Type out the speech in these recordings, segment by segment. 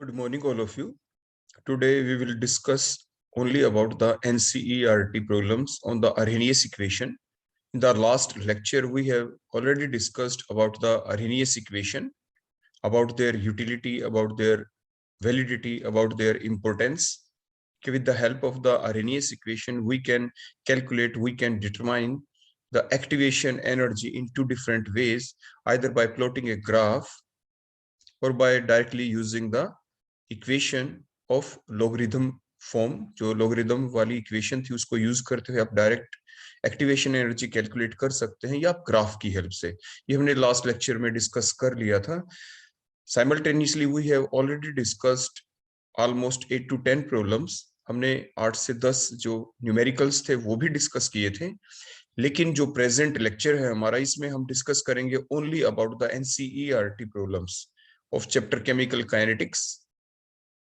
Good morning, all of you. Today we will discuss only about the NCERT problems on the Arrhenius equation. In the last lecture, we have already discussed about the Arrhenius equation, about their utility, about their validity, about their importance. With the help of the Arrhenius equation, we can calculate, we can determine the activation energy in two different ways, either by plotting a graph or by directly using the equation of logarithm form. जो logarithm वाली equation थी उसको use करते हुए आप direct activation energy calculate कर सकते हैं या आप ग्राफ की हेल्प से। ये हमने लास्ट लेक्चर में डिस्कस कर लिया था। Simultaneously we have already discussed almost 8 to 10 problems. हमने 8 से 10 जो न्यूमेरिकल्स थे वो भी डिस्कस किए थे, लेकिन जो प्रेजेंट लेक्चर है हमारा, इसमें हम डिस्कस करेंगे only about the NCERT problems of chapter chemical kinetics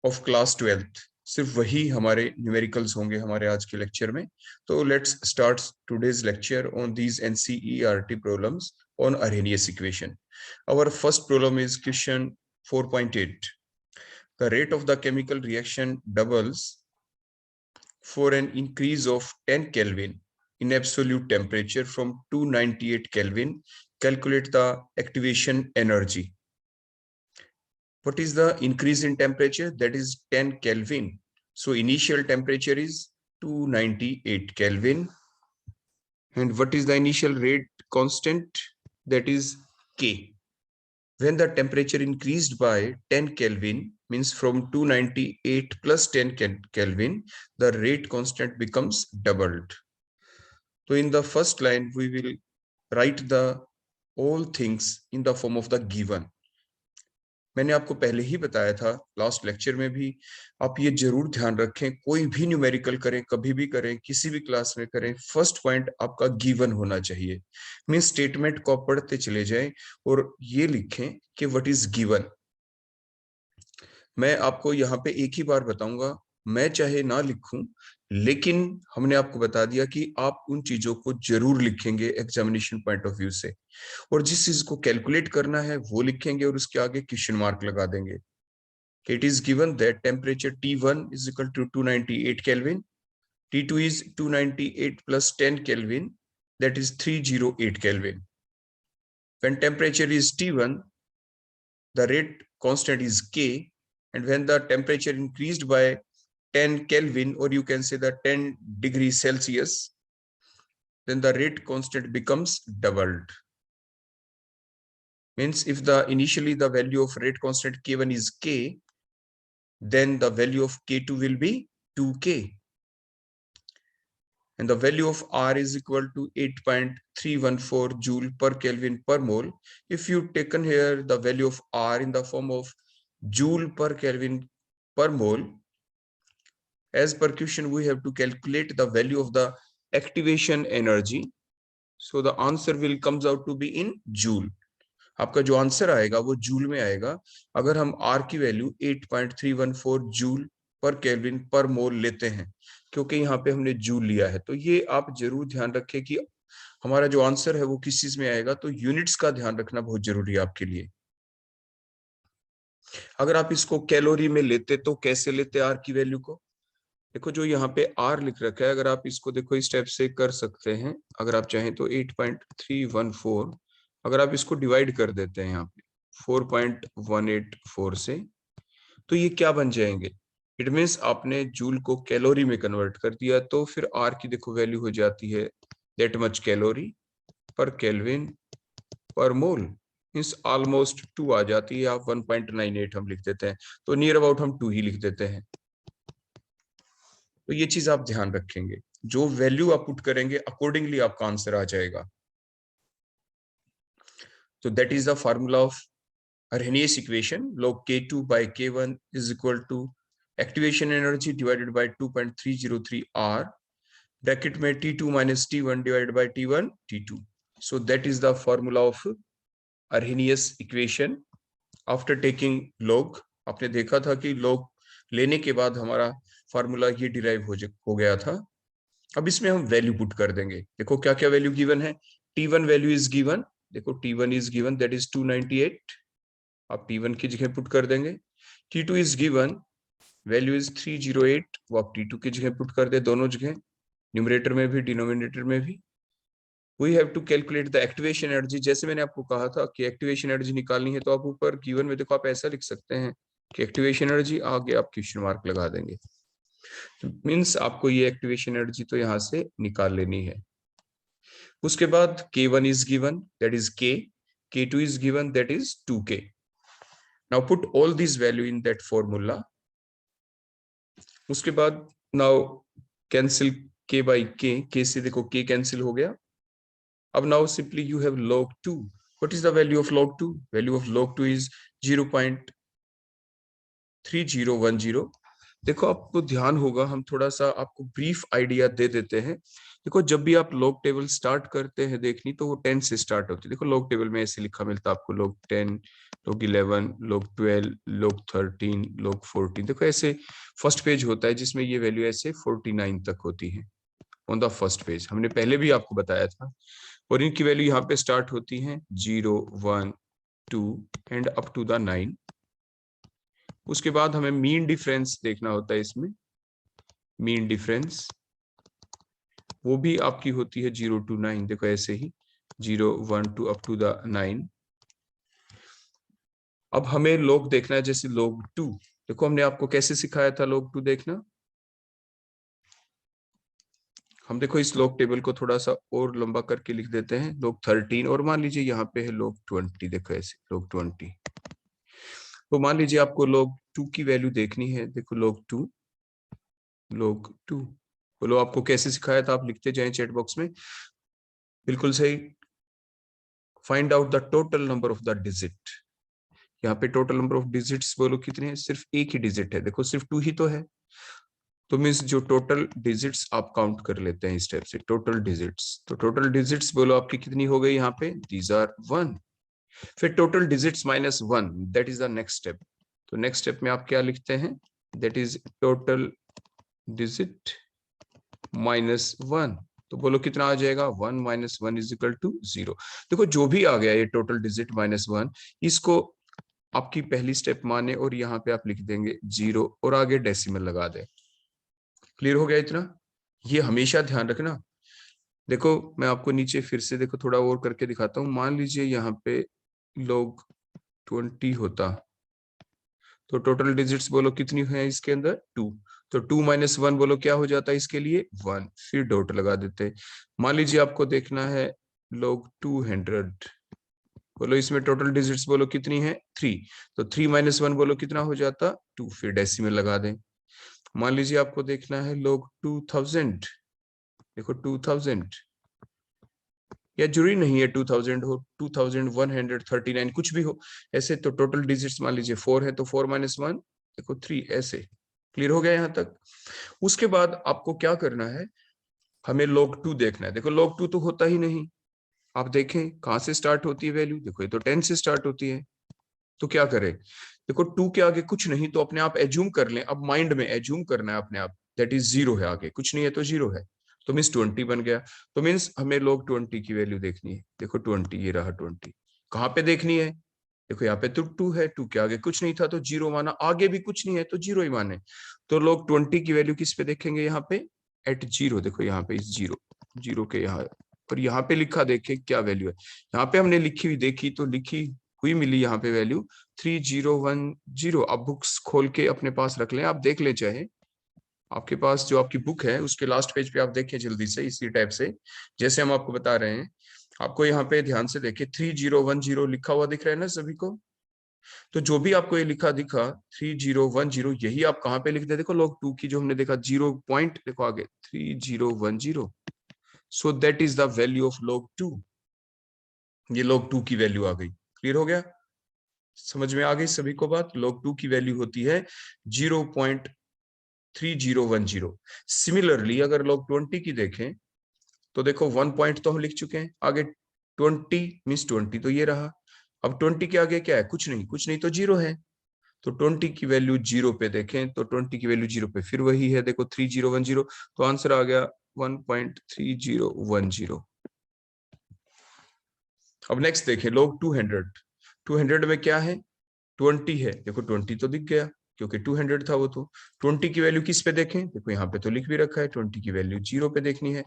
of class 12th। सिर्फ वही हमारे न्यूमेरिकल्स होंगे हमारे आज के लेक्चर में। तो let's start today's lecture on these NCERT problems on Arrhenius equation. Our first problem is question 4.8. The rate of the chemical reaction doubles for an increase of 10 Kelvin in absolute temperature from 298 Kelvin. Calculate the activation energy. What is the increase in temperature? That is 10 Kelvin. So initial temperature is 298 Kelvin. And what is the initial rate constant? That is K. When the temperature increased by 10 Kelvin, means from 298 plus 10 Kelvin, the rate constant becomes doubled. So in the first line, we will write the all things in the form of the given. मैंने आपको पहले ही बताया था last lecture में भी, आप ये जरूर ध्यान रखें, कोई भी न्यूमेरिकल करें, कभी भी करें, किसी भी क्लास में करें, फर्स्ट पॉइंट आपका गिवन होना चाहिए। मीन स्टेटमेंट को आप पढ़ते चले जाएं और ये लिखें कि व्हाट इज गिवन। मैं आपको यहाँ पे एक ही बार बताऊंगा, मैं चाहे ना लिखूं, लेकिन हमने आपको बता दिया कि आप उन चीजों को जरूर लिखेंगे एग्जामिनेशन पॉइंट ऑफ व्यू से, और जिस चीज को कैलकुलेट करना है वो लिखेंगे और उसके आगे क्वेश्चन मार्क लगा देंगे। It is given that temperature T1 is equal to 298 Kelvin, T2 is 298 plus 10 Kelvin, that is 308 Kelvin. When temperature is T1, the rate constant is K, and when the temperature increased by 10 Kelvin, or you can say the 10 degrees Celsius, then the rate constant becomes doubled. Means if the initially the value of rate constant K1 is K, then the value of K2 will be 2K. And the value of R is equal to 8.314 joule per Kelvin per mole. If you taken here the value of R in the form of joule per Kelvin per mole, as per question we have to calculate the value of the activation energy. So the answer will comes out to be in joule. आपका जो answer आएगा वो joule में आएगा। अगर हम R की value 8.314 joule per kelvin per मोल लेते हैं, क्योंकि यहाँ पे हमने जूल लिया है, तो ये आप जरूर ध्यान रखें कि हमारा जो आंसर है वो किस चीज में आएगा। तो यूनिट्स का ध्यान रखना बहुत जरूरी है आपके लिए। अगर आप इसको कैलोरी में लेते तो कैसे लेते R की वैल्यू को? देखो जो यहाँ पे R लिख रखा है, अगर आप इसको देखो इस स्टेप से कर सकते हैं, अगर आप चाहें तो 8.314, अगर आप इसको डिवाइड कर देते हैं यहाँ पे 4.184 से, तो ये क्या बन जाएंगे? इट मीन्स आपने जूल को कैलोरी में कन्वर्ट कर दिया, तो फिर R की देखो वैल्यू हो जाती है दैट मच कैलोरी पर केल्विन पर मोल, मीन्स ऑलमोस्ट 2 आ जाती है। आप 1.98 हम लिख देते हैं, तो नियर अबाउट हम 2 ही लिख देते हैं। तो ये चीज आप ध्यान रखेंगे, जो वैल्यू आप पुट करेंगे अकॉर्डिंगली आपका आंसर आ जाएगा। So that is the formula of Arrhenius equation. Log K2 by K1 is equal to activation energy divided by 2.303 R, bracket में T2 minus T1 divided by T1 T2. So that is the formula of Arrhenius equation. After taking log, आपने देखा था कि log लेने के बाद हमारा formula ये डिराइव हो गया था। अब इसमें हम वैल्यू पुट कर देंगे। देखो क्या क्या वैल्यू गिवन है। T1 वैल्यू इज गिवन, देखो T1 is given that is 298, आप T1 की जगह पुट कर देंगे। T2 is given, value is 308, वो आप T2 की जगह पुट कर दे, दोनों जगह, न्यूमरेटर में भी डिनोमिनेटर में भी। We have to calculate the activation energy, जैसे मैंने आपको कहा था कि एक्टिवेशन एनर्जी निकालनी है, तो आप ऊपर गिवन में देखो, आप ऐसा लिख सकते हैं कि एक्टिवेशन एनर्जी, आगे आप क्वेश्चन मार्क लगा देंगे, मीन्स आपको ये एक्टिवेशन एनर्जी तो यहाँ से निकाल लेनी है। उसके बाद K1 is given, that is K, K2 is given, that is 2K. Now put all these value in that formula. उसके बाद now cancel K by K, K से देखो K cancel हो गया। अब now simply you have log 2. What is the value of log 2? Value of log 2 is 0.3010। देखो आपको ध्यान होगा, हम थोड़ा सा आपको ब्रीफ आइडिया दे देते हैं। देखो जब भी आप लॉग टेबल स्टार्ट करते हैं देखनी, तो वो 10 से स्टार्ट होती है। देखो लॉग टेबल में ऐसे लिखा मिलता है आपको, log 10, log 11, log 12, log 13, log 14। देखो ऐसे फर्स्ट पेज होता है जिसमें ये वैल्यू ऐसे 49 तक होती है ऑन द फर्स्ट पेज, हमने पहले भी आपको बताया था। और इनकी वैल्यू यहाँ पे स्टार्ट होती है 0, 1, 2 एंड अप टू द 9। उसके बाद हमें मीन डिफरेंस देखना होता है इसमें, मीन डिफरेंस वो भी आपकी होती है 0 to 9। देखो ऐसे ही 0, 1, 2 अप टू द 9। अब हमें log देखना है, जैसे log 2। देखो हमने आपको कैसे सिखाया था log 2 देखना। हम देखो इस log टेबल को थोड़ा सा और लंबा करके लिख देते हैं, log 13, और मान लीजिए यहाँ पे है log 20। देखो ऐसे log 20। तो मान लीजिए आपको log 2 की वैल्यू देखनी है। देखो log 2, log 2 बोलो आपको कैसे सिखाया था, आप लिखते जाएं चैट बॉक्स में। बिल्कुल सही। Find out the total number of the digit. यहाँ पे टोटल नंबर ऑफ डिजिट्स बोलो कितने हैं, सिर्फ एक ही डिजिट है। देखो सिर्फ 2 ही तो है, तो मीन्स जो टोटल डिजिट्स आप काउंट कर लेते हैं इस टाइप से, टोटल डिजिट्स। तो टोटल डिजिट्स बोलो आपकी कितनी हो गई यहाँ पे, दीज आर 1। फिर total digits minus 1, that is the next step. तो नेक्स्ट स्टेप में आप क्या लिखते हैं, that is total digit minus 1। तो बोलो कितना आ जाएगा, 1 माइनस 1 इज इक्वल टू 0। देखो जो भी आ गया ये टोटल डिजिट माइनस 1, इसको आपकी पहली स्टेप माने और यहाँ पे आप लिख देंगे 0 और आगे डेसिमल लगा दे। क्लियर हो गया इतना, ये हमेशा ध्यान रखना। देखो मैं आपको नीचे फिर से देखो थोड़ा और करके दिखाता हूँ। मान लीजिए यहाँ पे log 20 होता, तो टोटल डिजिट्स बोलो कितनी है इसके अंदर, 2। तो 2 माइनस 1 बोलो क्या हो जाता है इसके लिए, 1। फिर डॉट लगा देते। मान लीजिए आपको देखना है log 200, बोलो इसमें टोटल डिजिट्स बोलो कितनी है, 3। तो 3 माइनस 1 बोलो कितना हो जाता, 2। फिर डेसिमल लगा दें। मान लीजिए आपको देखना है log 2000, देखो 2000, या जरूरी नहीं है 2000 हो, 2139 कुछ भी हो ऐसे। तो टोटल डिजिट्स मान लीजिए 4 है, तो 4 माइनस 1 देखो 3, ऐसे। क्लियर हो गया यहाँ तक। उसके बाद आपको क्या करना है, हमें log 2 देखना है। देखो log 2 तो होता ही नहीं, आप देखें कहां से स्टार्ट होती है वैल्यू, देखो ये तो 10 से स्टार्ट होती है। तो क्या करें, देखो 2 के आगे कुछ नहीं, तो अपने आप एज्यूम कर लें, अब माइंड में एज्यूम करना है अपने आप, दैट इज 0 है, आगे कुछ नहीं है तो 0 है, तो मीन्स 20 बन गया। तो मीन्स हमें log 20 की वैल्यू देखनी है। देखो 20, ये रहा 20। कहाँ पे देखनी है, देखो यहाँ पे तो 2 है, 2 के आगे कुछ नहीं था तो 0 माना, आगे भी कुछ नहीं है तो 0 ही माने। तो log 20 की वैल्यू किस पे देखेंगे, यहाँ पे एट 0। देखो यहाँ पे इस 0, 0 के यहाँ, और यहाँ पे लिखा देखे क्या वैल्यू है। यहाँ पे हमने लिखी हुई देखी, तो लिखी हुई मिली यहाँ पे वैल्यू 3010। अब बुक्स खोल के अपने पास रख लें, आप देख ले चाहे, आपके पास जो आपकी बुक है उसके लास्ट पेज पे आप देखें जल्दी से, इसी टाइप से जैसे हम आपको बता रहे हैं। आपको यहाँ पे ध्यान से देखिए 3010 लिखा हुआ दिख रहा है ना सभी को। तो जो भी आपको ये लिखा दिखा 3010, यही आप कहाँ पे लिख दे, देखो log 2 की जो हमने देखा 0 पॉइंट, देखो आगे 3010। So that is the value of log 2। ये log 2 की वैल्यू आ गई। क्लियर हो गया, समझ में आ गई सभी को बात। log 2 की वैल्यू होती है 0.3010। सिमिलरली अगर log 20 की देखें, तो देखो 1 पॉइंट तो हम लिख चुके हैं, आगे 20 मीन्स 20 तो ये रहा। अब 20 के आगे क्या है, कुछ नहीं, कुछ नहीं तो 0 है। तो 20 की वैल्यू 0 पे देखें, तो 20 की वैल्यू 0 पे फिर वही है, देखो 3010। तो आंसर आ गया 1.3010। अब नेक्स्ट देखें log 200। 200 में क्या है, 20 है, देखो 20 तो दिख गया क्योंकि 200 था वो। तो 20 की वैल्यू किस पे देखें, देखो यहाँ पे तो लिख भी रखा है 20 की वैल्यू 0 पे देखनी है।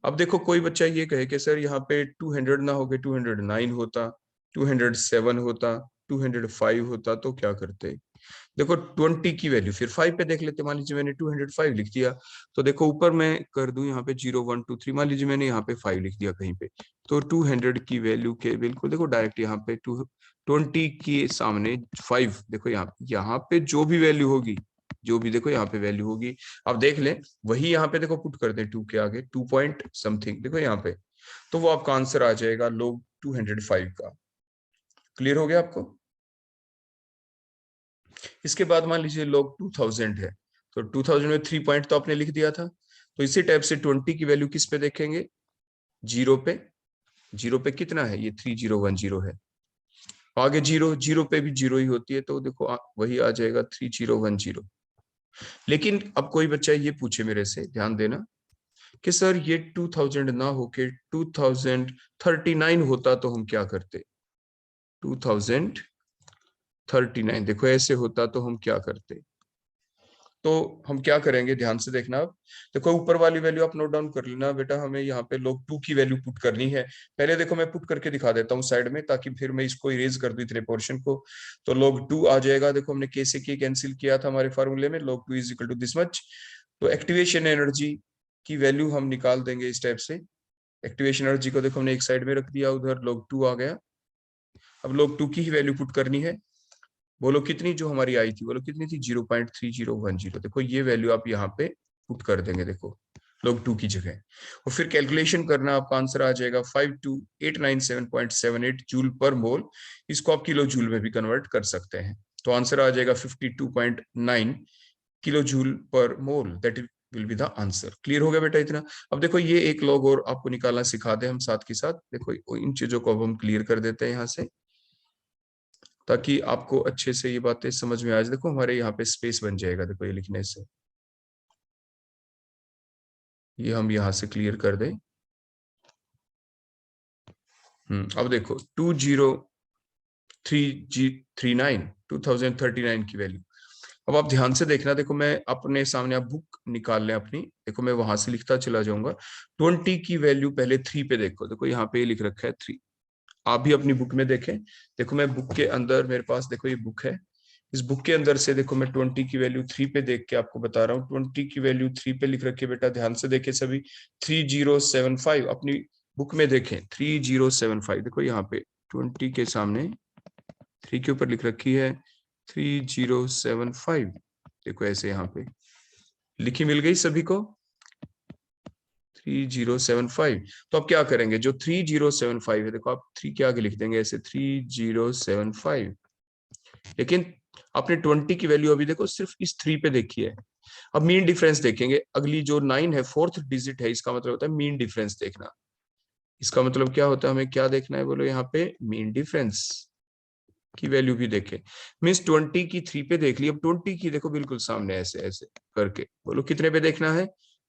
अब देखो कोई बच्चा ये कहे कि सर यहाँ पे 200 ना होके 209 होता, 207 होता, 205 होता, तो क्या करते। देखो 20 की वैल्यू फिर 5 पे देख लेते। मान लीजिए मैंने 205 लिख दिया, तो देखो ऊपर मैं कर दूं यहाँ पे 0 1 2 3, मान लीजिए मैंने यहाँ पे 5 लिख दिया कहीं पे, तो 200 की वैल्यू के बिल्कुल देखो डायरेक्ट यहाँ पे 20 के सामने 5, देखो यहाँ पे जो भी वैल्यू होगी, जो भी देखो यहाँ पे वैल्यू होगी, अब देख लें वही यहाँ पे देखो पुट कर दें 2 के आगे 2 पॉइंट समथिंग देखो यहाँ पे, तो वो आपका आंसर आ जाएगा लोग 205 का। क्लियर हो गया आपको। इसके बाद मान लीजिए लोग 2000 है, तो 2000 में 3 पॉइंट तो आपने लिख दिया था, तो इसी टाइप से 20 की वैल्यू किस पे देखेंगे, 0 पे। 0 पे कितना है, ये 3010 है, आगे 0 0 पे भी 0 ही होती है, तो देखो वही आ जाएगा 3010। लेकिन अब कोई बच्चा ये पूछे मेरे से, ध्यान देना कि सर ये 2000 ना होके 2039 होता तो हम क्या करते। 2039 देखो ऐसे होता तो हम क्या करते। तो हम क्या करेंगे, ध्यान से देखना। अब देखो ऊपर वाली वैल्यू आप नोट डाउन कर लेना बेटा, हमें यहाँ पे log 2 की वैल्यू पुट करनी है। पहले देखो मैं पुट करके दिखा देता हूँ साइड में, ताकि फिर मैं इसको इरेज कर दूं इतने पोर्शन को। तो log 2 आ जाएगा, देखो हमने k से k कैंसिल किया था हमारे फार्मूले में, log 2 is equal to this much. तो एक्टिवेशन एनर्जी की वैल्यू हम निकाल देंगे इस टाइप से। एक्टिवेशन एनर्जी को देखो हमने एक साइड में रख दिया, उधर log 2 आ गया। अब log 2 की ही वैल्यू पुट करनी है, बोलो कितनी, जो हमारी आई थी बोलो कितनी थी, 0.3010। देखो ये वैल्यू आप यहाँ पे पुट कर देंगे, देखो log 2 की जगह, और फिर कैलकुलेशन करना, आपका आंसर आ जाएगा 52897.78 जूल पर मोल। इसको आप किलो जूल में भी कन्वर्ट कर सकते हैं, तो आंसर आ जाएगा 52.9 kilo joule per mole, that will be the answer. Clear हो गया बेटा इतना। अब देखो ये एक log और आपको निकालना सिखा दे हम साथ के साथ, देखो इन चीजों को अब हम क्लियर कर देते हैं यहाँ से, ताकि आपको अच्छे से ये बातें समझ में आ जाए। देखो हमारे यहाँ पे स्पेस बन जाएगा, देखो ये लिखने से, ये हम यहाँ से क्लियर कर दें। अब देखो 2039 की वैल्यू। अब आप ध्यान से देखना, देखो मैं अपने सामने, आप बुक निकाल लें अपनी, देखो मैं वहां से लिखता चला जाऊंगा। 20 की वैल्यू पहले 3 पे देखो, देखो यहाँ पे लिख रखा है 3। आप भी अपनी बुक में देखें, देखो मैं बुक के अंदर, मेरे पास देखो ये बुक है, इस बुक के अंदर से देखो मैं 20 की वैल्यू 3 पे देख के आपको बता रहा हूँ। 20 की वैल्यू 3 पे लिख रखी है बेटा, ध्यान से देखे सभी। 3075 अपनी बुक में देखें, 3075 देखो यहाँ पे 20 के सामने 3 के ऊपर लिख रखी है 3075, देखो ऐसे यहाँ पे लिखी मिल गई सभी को 3075। तो अब क्या करेंगे, जो 3075 है देखो आप 3 के आगे लिख देंगे ऐसे 3075, लेकिन आपने 20 की वैल्यू अभी देखो सिर्फ इस 3 पे देखी है। अब मीन डिफरेंस देखेंगे, अगली जो 9 है, 4th डिजिट है, इसका मतलब होता है मीन डिफरेंस देखना। इसका मतलब क्या होता है, हमें क्या देखना है, बोलो यहाँ पे मीन डिफरेंस की वैल्यू भी देखे। मीन्स 20 की 3 पे देख ली, अब 20 की देखो बिल्कुल सामने ऐसे ऐसे करके, बोलो कितने पे देखना है,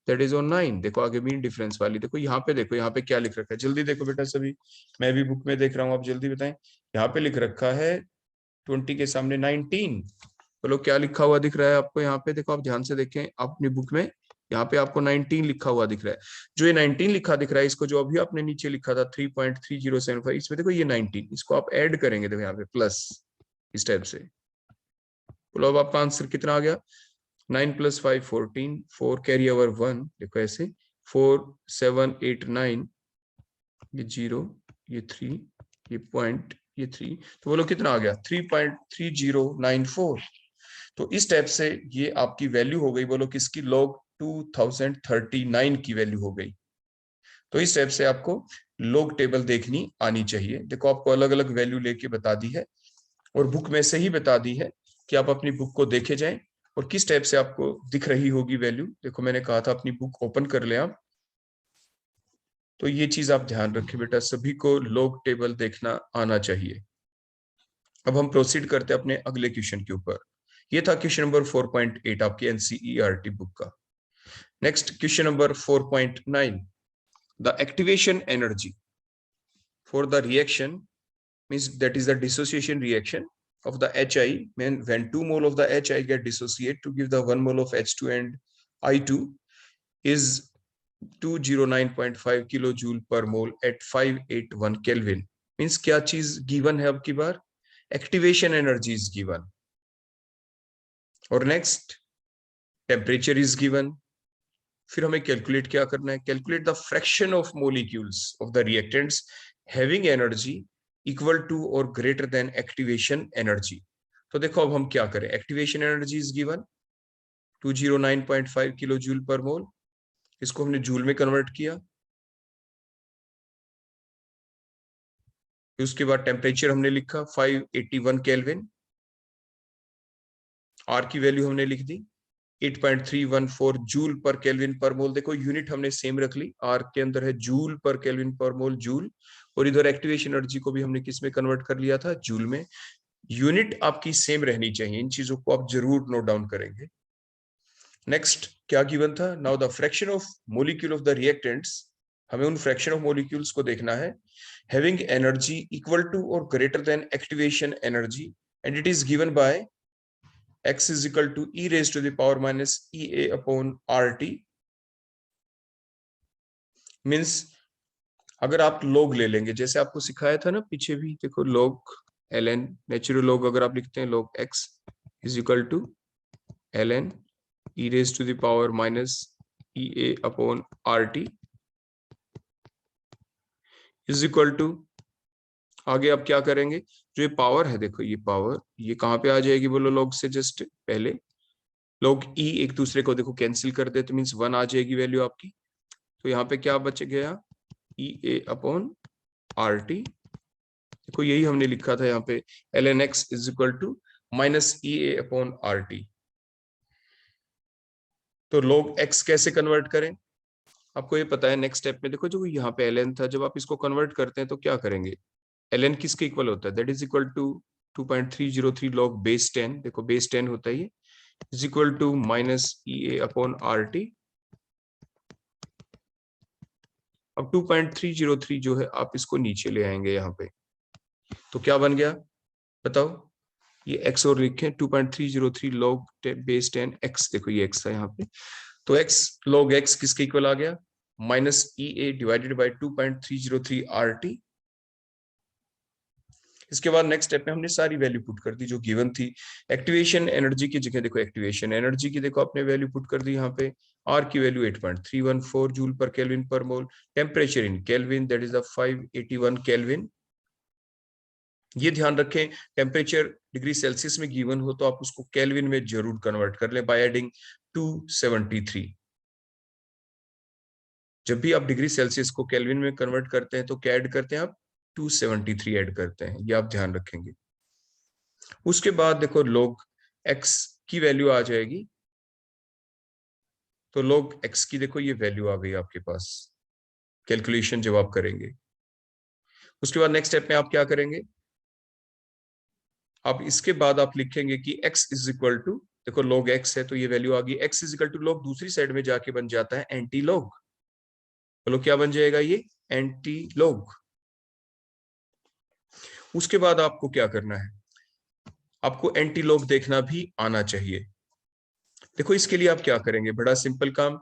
दैट इज ऑन 9। देखो आगे मीन डिफरेंस वाली, देखो यहाँ पे देखो, यहाँ पे क्या लिख रखा है, जल्दी देखो बेटा सभी, मैं भी बुक में देख रहा हूँ, आप जल्दी बताएं। यहाँ पे लिख रखा है 20 के सामने 19, बोलो क्या लिखा हुआ दिख रहा है आपको, यहाँ पे देखो आप ध्यान से देखें अपनी बुक में, यहाँ पे आपको 19 लिखा हुआ दिख रहा है। जो ये 19 लिखा दिख रहा है, इसको जो अभी आपने नीचे लिखा था 3.3075, इसमें देखो ये 19, इसको आप ऐड करेंगे, देखो यहाँ पे प्लस इस टाइप से, बोलो अब आपका आंसर कितना आ गया, 9 + 5 14, 4 कैरी ओवर 1, देखो ऐसे 4 7 8 9, ये 0, ये 3, ये पॉइंट, ये 3, तो बोलो कितना आ गया 3.3094। तो इस टाइप से ये आपकी वैल्यू हो गई, बोलो किसकी, log 2039 की वैल्यू हो गई। तो इस टाइप से आपको log टेबल देखनी आनी चाहिए। देखो आपको अलग अलग वैल्यू लेके बता दी है, और बुक में से ही बता दी है कि आप अपनी बुक को देखे जाएं और किस टाइप से आपको दिख रही होगी वैल्यू। देखो मैंने कहा था अपनी बुक ओपन कर ले आप, तो ये चीज आप ध्यान रखें बेटा, सभी को log टेबल देखना आना चाहिए। अब हम प्रोसीड करते हैं अपने अगले क्वेश्चन के ऊपर। ये था क्वेश्चन नंबर 4.8 आपकी एनसीईआरटी बुक का। Next question number 4.9, the activation energy for the reaction means that is the dissociation reaction of the HI, when 2 mole of the HI get dissociate to give the 1 mole of H2 and I2 is 209.5 kilojoule per mole at 581 Kelvin. Means क्या चीज given है अब की बार? Activation energy is given, और next temperature is given. फिर हमें calculate क्या करना है? Calculate the fraction of molecules of the reactants having energy equal to और ग्रेटर देन एक्टिवेशन एनर्जी। तो देखो अब हम क्या करें, activation energy is given 209.5 kilojoule per mole, इसको हमने जूल में कन्वर्ट किया। उसके बाद टेम्परेचर हमने लिखा 581 केल्विन, आर की वैल्यू हमने लिख दी 8.314 जूल पर केल्विन पर मोल। देखो यूनिट हमने सेम रख ली, आर के अंदर है जूल पर केल्विन पर मोल जूल, और इधर एक्टिवेशन एनर्जी को भी हमने किस में कन्वर्ट कर लिया था? जूल में। यूनिट आपकी सेम रहनी चाहिए, इन चीजों को आप जरूर नोट डाउन करेंगे। नेक्स्ट क्या गिवन था? Now the fraction of molecule of the reactants, हमें उन फ्रैक्शन ऑफ मोलिक्यूल्स को देखना है हैविंग एनर्जी इक्वल टू और greater than activation energy, and it is given by x is equal to e raised to the power minus EA upon RT। Means अगर आप log ले लेंगे, जैसे आपको सिखाया था ना पीछे भी, देखो log ln, नेचुरल log अगर आप लिखते हैं log x is equal to ln e raised to the power minus EA upon RT is equal to, आगे आप क्या करेंगे? जो ये पावर है, देखो ये पावर ये कहां पे आ जाएगी बोलो? log से जस्ट पहले log e एक दूसरे को देखो कैंसिल कर दे तो मीन्स 1 आ जाएगी वैल्यू आपकी। तो यहाँ पे क्या बच गया? EA upon RT। देखो यही हमने लिखा था यहाँ पे ln x is equal to minus EA upon RT। तो log x कैसे कन्वर्ट करें आपको ये पता है। नेक्स्ट स्टेप में देखो जो यहाँ पे ln था, जब आप इसको कन्वर्ट करते हैं तो क्या करेंगे? ln किसके इक्वल होता है? That is equal to 2.303 log base 10, देखो बेस 10 होता है ये, is equal to minus EA upon RT। अब 2.303 जो है आप इसको नीचे ले आएंगे यहाँ पे, तो क्या बन गया बताओ? ये x और लिखें 2.303 log बेस 10 x, देखो ये x था यहाँ पे, तो x log x किसके इक्वल आ गया? Minus EA divided by 2.303 RT। इसके बाद नेक्स्ट स्टेप में हमने सारी वैल्यू पुट कर दी जो गिवन थी। एक्टिवेशन एनर्जी की जगह देखो एक्टिवेशन एनर्जी की देखो आपने वैल्यू पुट कर दी यहाँ पे, आर की value 8.314 joule per kelvin per mole, temperature in kelvin that is the 581 kelvin. ये ध्यान रखें टेम्परेचर डिग्री सेल्सियस में गिवन हो तो आप उसको केल्विन में जरूर कन्वर्ट कर ले बाय एडिंग 273। जब भी आप डिग्री सेल्सियस को केल्विन में कन्वर्ट करते हैं तो क्या ऐड करते हैं आप? 273 ऐड करते हैं, ये आप ध्यान रखेंगे। उसके बाद देखो log x की वैल्यू आ जाएगी, तो log x की देखो ये वैल्यू आ गई आपके पास कैलकुलेशन जब आप करेंगे। उसके बाद नेक्स्ट स्टेप में आप क्या करेंगे? आप इसके बाद आप लिखेंगे कि x इज इक्वल टू, देखो log x है तो ये वैल्यू आ गई, x is equal to log दूसरी साइड में जाके बन जाता है एंटी log। बोलो क्या बन जाएगा? ये एंटी log। उसके बाद आपको क्या करना है? आपको एंटी log देखना भी आना चाहिए। देखो इसके लिए आप क्या करेंगे? बड़ा सिंपल काम,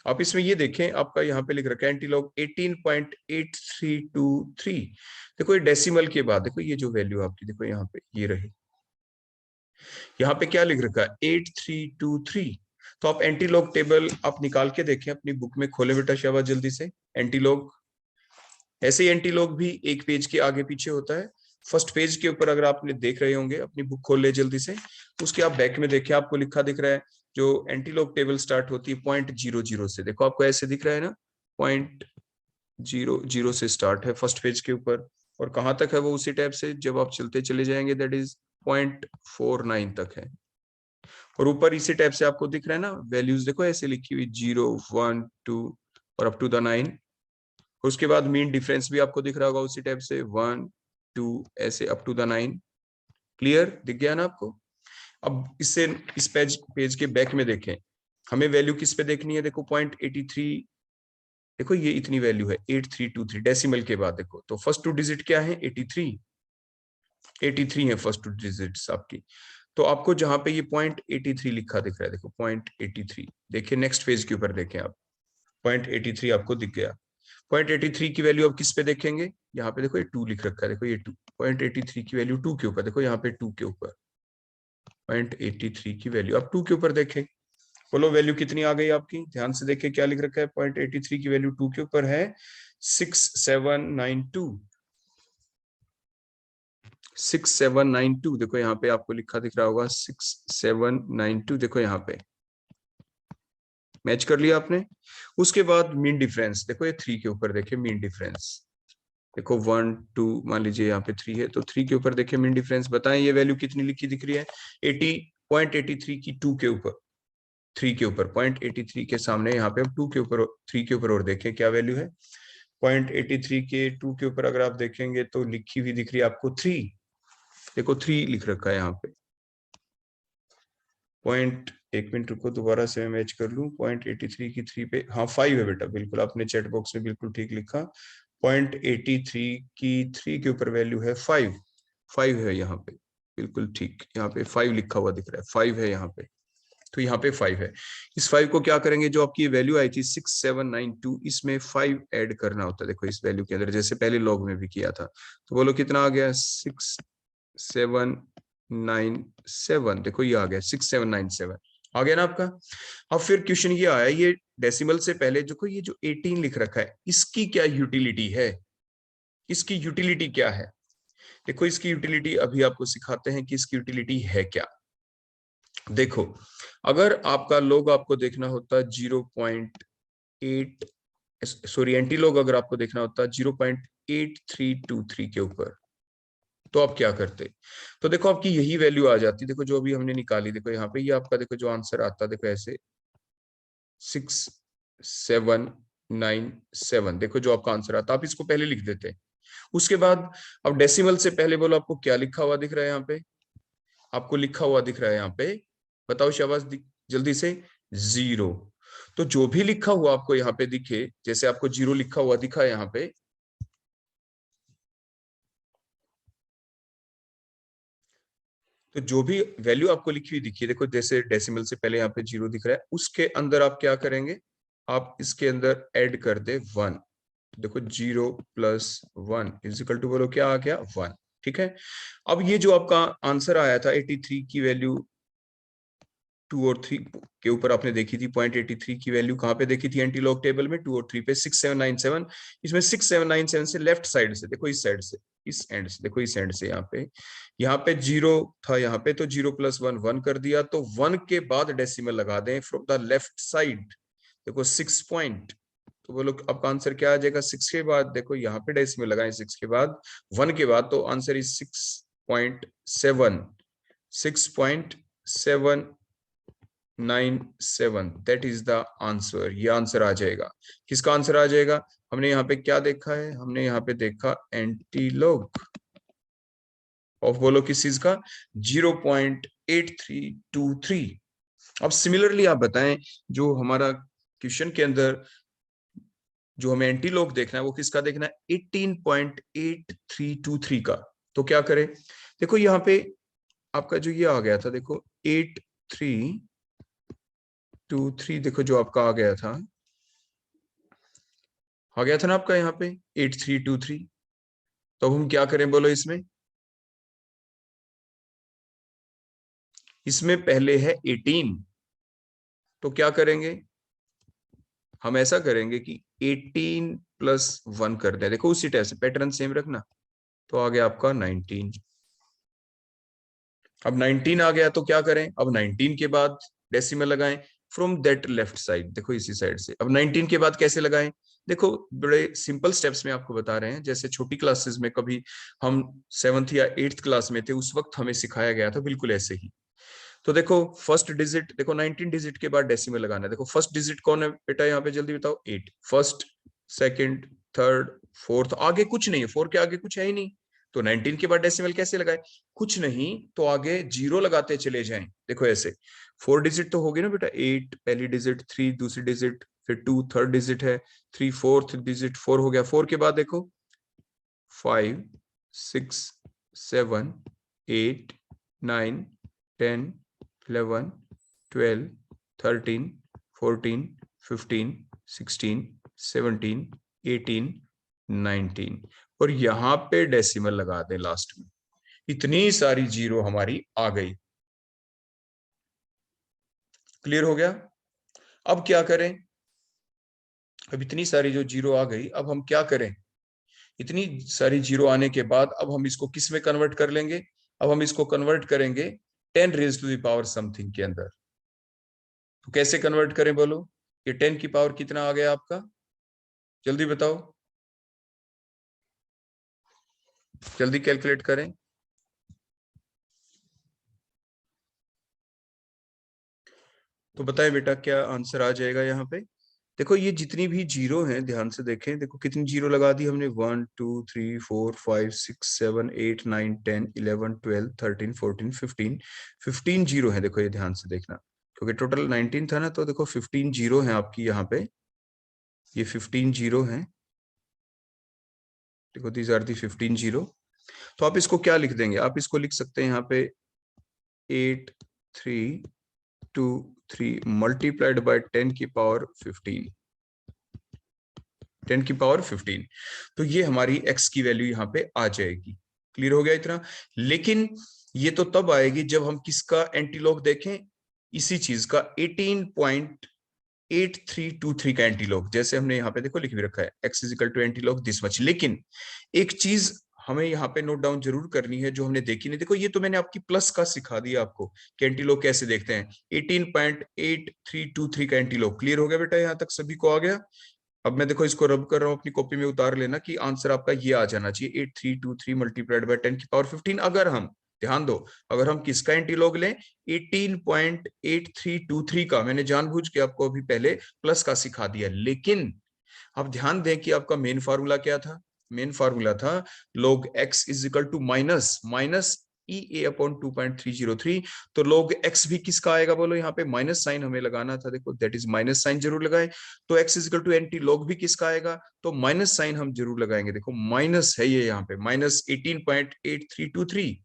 आप इसमें ये देखें आपका यहाँ पे लिख रखा है एंटीलॉग 18.8323। देखो ये डेसिमल के बाद देखो ये जो वैल्यू आपकी देखो यहाँ पे ये रही, यहाँ पे क्या लिख रखा है? 8323। तो आप एंटीलॉग टेबल आप निकाल के देखें, अपनी बुक में खोले बेटा शाबाश जल्दी से एंटीलॉग। ऐसे ही एंटीलॉग भी एक पेज के आगे पीछे होता है। फर्स्ट पेज के ऊपर अगर आपने देख रहे होंगे, अपनी बुक खोल ले जल्दी से, उसके आप बैक में देखें आपको लिखा दिख रहा है जो एंटीलॉग टेबल स्टार्ट होती है 0.00 से। देखो आपको ऐसे दिख रहा है ना, 0.00 से स्टार्ट है फर्स्ट पेज के ऊपर, और कहां तक है वो उसी टाइप से जब आप चलते चले जाएंगे दैट इज 0.49 तक है। और ऊपर इसी टाइप से आपको दिख रहा है ना वैल्यूज, देखो ऐसे लिखी हुई 0 1 2 और अप टू द 9। उसके बाद मीन डिफरेंस भी आपको दिख रहा होगा उसी टाइप से 1 2 ऐसे अप टू द 9। क्लियर दिख गया ना आपको? अब इससे इस पेज के बैक में देखें, हमें वैल्यू किस पे देखनी है? देखो 0.83, देखो ये इतनी वैल्यू है 8323 डेसिमल के बाद। देखो तो फर्स्ट टू डिजिट क्या है? 83। 83 है फर्स्ट टू डिजिट्स आपकी। तो आपको जहां पे ये 0.83 लिखा दिख रहा है, देखो 0.83, देखिए नेक्स्ट पेज के ऊपर देखें आप, 0.83 आपको दिख गया। 0.83 की वैल्यू आप किस पे देखेंगे, यहाँ पे देखो ये 2 लिख रखा है, देखो ये 2, 0.83 की वैल्यू 2 के ऊपर, देखो यहाँ पे 2 के ऊपर 0.83 की वैल्यू आप 2 के ऊपर देखें। बोलो वैल्यू कितनी आ गई आपकी, ध्यान से देखिए क्या लिख रखा है, 0.83 की वैल्यू 2 के ऊपर है 6792। 6792 देखो यहाँ पे आपको लिखा दिख रहा होगा 6792, देखो यहाँ पे मैच कर लिया आपने। उसके बाद मीन डिफरेंस, देखो ये 3 के ऊपर देखिए मीन डिफरेंस, देखो 1 2 मान लीजिए यहाँ पे 3 है, तो 3 के ऊपर देखिए मीन डिफरेंस, बताएं ये वैल्यू कितनी लिखी दिख रही है, 80.83 की 2 के ऊपर, 3 के ऊपर 0.83 के सामने यहाँ पे अब 2 के ऊपर 3 के ऊपर और देखें क्या वैल्यू है, 0.83 के 2 के ऊपर अगर आप देखेंगे तो लिखी हुई दिख रही है आपको 3, देखो 3 लिख रखा है यहाँ पे। पॉइंट, एक मिनट रुको दोबारा से मैं मैच कर लूं, 0.83 की 3 पे, हाँ 5 है बेटा, बिल्कुल आपने चैट बॉक्स में बिल्कुल ठीक लिखा, 0.83 की 3 के ऊपर वैल्यू है 5, 5 है यहाँ पे, बिल्कुल ठीक, यहाँ पे 5 लिखा हुआ दिख रहा है, 5 है यहाँ पे, तो यहाँ पे 5 है। इस 5 को क्या करेंगे, जो आपकी वैल्यू आई थी 6792, इसमें 5 ऐड करना होता है, देखो इस वैल्यू के अंदर, जैसे पहले लॉग में भी किया था, तो बोलो कितना आ गया 6797, देखो ये आ गया 6797 आ गया ना आपका। अब फिर क्वेश्चन ये आया, ये डेसिमल से पहले जो ये जो 18 लिख रखा है, इसकी क्या यूटिलिटी है, इसकी यूटिलिटी क्या है, देखो इसकी यूटिलिटी अभी आपको सिखाते हैं कि इसकी यूटिलिटी है क्या। देखो अगर आपका लोग आपको देखना होता 0.8, सॉरी एंटी लोग अगर आपको देखना होता 0.8323 के ऊपर, तो आप क्या करते, तो देखो आपकी यही वैल्यू आ जाती, देखो जो अभी हमने निकाली, देखो यहाँ पे ये आपका देखो जो आंसर आता, देखो ऐसे 6797, देखो जो आपका आंसर आता, आप इसको पहले लिख देते। उसके बाद अब डेसिमल से पहले बोलो आपको क्या लिखा हुआ दिख रहा है, यहाँ पे आपको लिखा हुआ दिख रहा है, यहाँ पे बताओ शाबाश जल्दी से, 0। तो जो भी लिखा हुआ आपको यहाँ पे दिखे, जैसे आपको 0 लिखा हुआ दिखा है यहाँ पे, तो जो भी वैल्यू आपको लिखी हुई दिखी है, देखो जैसे डेसिमल से पहले यहाँ पे 0 दिख रहा है, उसके अंदर आप क्या करेंगे, आप इसके अंदर ऐड कर दे 1, देखो 0 + 1 इजिकल टू बोलो क्या आ गया 1, ठीक है। अब ये जो आपका आंसर आया था 83 की वैल्यू 2 और 3 के ऊपर आपने देखी थी, 0.83 की वैल्यू कहाँ पे देखी थी एंटी लॉग टेबल में, 2 और 3 पे 6797, इसमें 6797 से लेफ्ट साइड से देखो, इस साइड से, इस एंड से देखो, इस एंड से यहाँ पे 0 था, यहाँ पे तो 0 + 1 1 कर दिया, तो 1 के बाद डेसिमल लगा दें फ्रॉम द लेफ्ट साइड, देखो 6 पॉइंट, तो बोलो आपका आंसर क्या आ जाएगा, 6 के बाद देखो यहाँ पे डेसिमल लगाएं, 6 के बाद 1 के बाद, तो answer is 6.7, 6.797, that is the answer, ये आंसर आ जाएगा। किसका आंसर आ जाएगा, हमने यहाँ पे क्या देखा है, हमने यहाँ पे देखा एंटीलॉग ऑफ, बोलो किस चीज का, 0.8323। अब सिमिलरली आप बताएं, जो हमारा क्वेश्चन के अंदर जो हमें एंटीलॉग देखना है वो किसका देखना है, 18.8323 का, तो क्या करें, देखो यहाँ पे आपका जो ये आ गया था, देखो 8323, देखो जो आपका आ गया था ना आपका यहाँ पे 8323, तो अब हम क्या करें बोलो, इसमें पहले है 18, तो क्या करेंगे, हम ऐसा करेंगे कि 18 + 1 कर दें, देखो उसी टाइप से पैटर्न सेम रखना, तो आ गया आपका 19। अब 19 आ गया तो क्या करें, अब 19 के बाद डेसिमल लगाएं फ्रॉम दैट लेफ्ट साइड, देखो इसी साइड से। अब 19 के बाद कैसे लगाएं, देखो बड़े सिंपल स्टेप्स में आपको बता रहे हैं, जैसे छोटी क्लासेस में कभी हम 7th या 8th क्लास में थे, उस वक्त हमें सिखाया गया था, बिल्कुल ऐसे ही। तो देखो फर्स्ट डिजिट, देखो 19 डिजिट के बाद डेसिमल लगाना है, देखो फर्स्ट डिजिट कौन है बेटा, यहाँ पे जल्दी बताओ, 8, फर्स्ट, सेकंड, थर्ड, फोर्थ, आगे कुछ नहीं है, 4 के आगे कुछ है ही नहीं, तो 19 के बाद डेसिमल कैसे लगाए, कुछ नहीं तो आगे 0 लगाते चले जाएं, देखो ऐसे 4 डिजिट तो होगी ना बेटा, 8 पहली डिजिट, 3 दूसरी डिजिट, फिर 2 थर्ड डिजिट है, 3 फोर्थ डिजिट, 4 हो गया, 4 के बाद देखो 5 6 7 8 9 10 11 12 13 14 15 16 17 18 19 और यहां पे डेसिमल लगा दें लास्ट में। इतनी सारी जीरो हमारी आ गई। क्लियर हो गया? अब क्या करें? अब इतनी सारी जो जीरो आ गई, अब हम क्या करें? इतनी सारी जीरो आने के बाद अब हम इसको किस में कन्वर्ट कर लेंगे? अब हम इसको कन्वर्ट करेंगे 10 raise to the power something के अंदर। तो कैसे कन्वर्ट करें बोलो? ये 10 की पावर कितना आ गया आपका? जल्दी बताओ, जल्दी कैलकुलेट करें। तो बताएं बेटा क्या आंसर आ जाएगा यहाँ पे? देखो ये जितनी भी जीरो हैं ध्यान से देखें, देखो कितनी जीरो लगा दी हमने, 1 2 3 4 5 6 7 8 9 10 11 12 13 14 15 15 जीरो है। देखो ये ध्यान से देखना, क्योंकि टोटल 19 था ना, तो देखो 15 जीरो है आपकी यहाँ पे, ये 15 जीरो है। देखो दीज आर दी 15 जीरो। तो आप इसको क्या लिख देंगे? आप इसको लिख सकते हैं यहाँ पे 8 3 2 3 मल्टीप्लाइड बाय 10 की पावर 15, 10 की पावर 15। तो ये हमारी x की वैल्यू यहाँ पे आ जाएगी। क्लियर हो गया इतना? लेकिन ये तो तब आएगी जब हम किसका एंटीलॉग देखें, इसी चीज का 18.8323 का एंटीलॉग। जैसे हमने यहाँ पे देखो लिख भी रखा है x is equal to antilog this much. लेकिन एक चीज हमें यहाँ पे नोट डाउन जरूर करनी है जो हमने देखी नहीं। देखो ये तो मैंने आपकी प्लस का सिखा दिया आपको कि एंटीलॉग कैसे देखते हैं। 18.8323 का एंटीलॉग। क्लियर हो गया बेटा? यहाँ तक सभी को आ गया? अब मैं देखो इसको रब कर रहा हूँ, अपनी कॉपी में उतार लेना कि आंसर आपका ये आ जाना चाहिए 8323 मल्टीप्लाइड बाय 10 की पावर 15। अगर हम ध्यान दो, अगर हम किसका एंटीलॉग लें 18.8323 का, मैंने जानबूझ के आपको अभी पहले प्लस का सिखा दिया। लेकिन अब ध्यान दें कि आपका मेन फार्मूला क्या था? मेन फार्मूला था log x is equal to minus minus E A upon 2.303। तो log x भी किसका आएगा बोलो? यहाँ पे माइनस साइन हमें लगाना था, देखो दैट इज माइनस साइन जरूर लगाए। तो x is equal to anti log भी किसका आएगा? तो माइनस साइन हम जरूर लगाएंगे। देखो माइनस है ये यहाँ पे, माइनस 18.8323,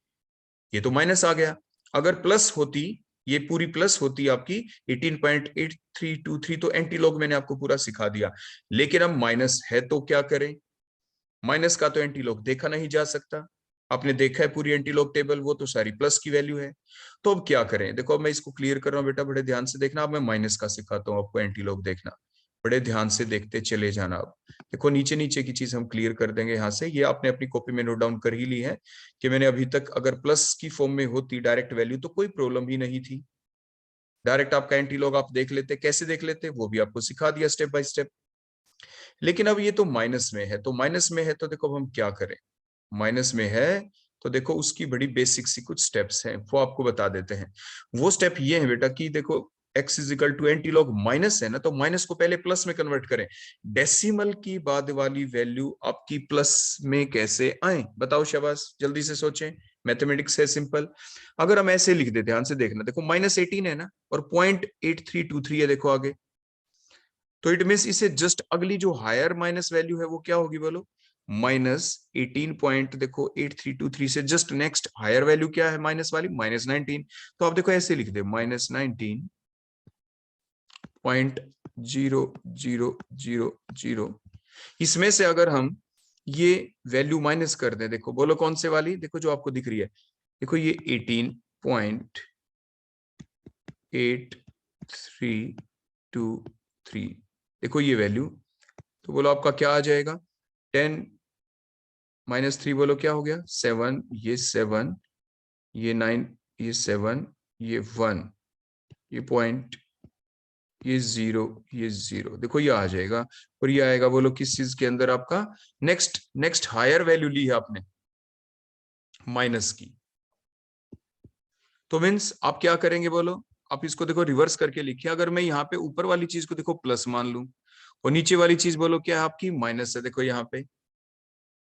ये तो माइनस आ गया। अगर प्लस होती, ये पूरी प्लस होती आपकी 18.8323, तो एंटी लॉग मैंने आपको पूरा सिखा दिया। लेकिन अब माइनस है तो क्या करें? माइनस का तो एंटी लॉग देखा नहीं जा सकता, आपने देखा है पूरी एंटी लॉग टेबल, वो तो सारी प्लस की वैल्यू है। तो अब क्या करें? देखो अब मैं इसको क्लियर कर रहा हूँ बेटा, बड़े ध्यान से देखना। अब मैं माइनस का सिखाता हूँ आपको एंटी लॉग देखना, बड़े ध्यान से देखते चले जाना। अब देखो नीचे नीचे की चीज हम क्लियर कर देंगे यहाँ से। ये आपने अपनी कॉपी में नोट डाउन कर ही ली है कि मैंने अभी तक अगर प्लस की फॉर्म में होती डायरेक्ट वैल्यू तो कोई प्रॉब्लम ही नहीं थी, डायरेक्ट आपका एंटी लॉग आप देख लेते। कैसे देख लेते वो भी आपको सिखा दिया स्टेप बाय स्टेप। लेकिन अब ये तो माइनस में है, तो माइनस में है तो देखो अब हम क्या करें? माइनस में है तो देखो उसकी बड़ी बेसिक सी कुछ स्टेप्स हैं, वो आपको बता देते हैं। वो स्टेप ये है बेटा कि देखो x is equal to anti log minus है ना, तो माइनस को पहले प्लस में कन्वर्ट करें। डेसिमल की बाद वाली वैल्यू आपकी प्लस में कैसे आए बताओ? शाबाश, जल्दी से सोचें, मैथमेटिक्स है सिंपल। अगर हम ऐसे लिख दे, ध्यान से देखना, देखो -18 है ना और 0.8323 है देखो आगे, तो इट मीन इसे जस्ट अगली जो हायर माइनस वैल्यू है वो क्या होगी बोलो? -18 पॉइंट, देखो 8323 से जस्ट नेक्स्ट हायर वैल्यू क्या है माइनस वाली? -19। तो आप देखो ऐसे लिख दे -19.0000। इसमें से अगर हम ये वैल्यू माइनस कर दें, देखो बोलो कौन से वाली? देखो जो आपको दिख रही है, देखो ये 18.8323, देखो ये वैल्यू। तो बोलो आपका क्या आ जाएगा? 10 -3 बोलो क्या हो गया? 7, ये 7, ये 9, ये 7, ये 1, ये पॉइंट, ये 0, ये 0, देखो ये आ जाएगा। और ये आएगा बोलो किस चीज के अंदर आपका? नेक्स्ट नेक्स्ट हायर वैल्यू ली है आपने माइनस की। तो मीन्स आप क्या करेंगे बोलो? आप इसको देखो रिवर्स करके लिखिए। अगर मैं यहाँ पे ऊपर वाली चीज को देखो प्लस मान लूं और नीचे वाली चीज बोलो क्या है आपकी? माइनस है, देखो यहाँ पे।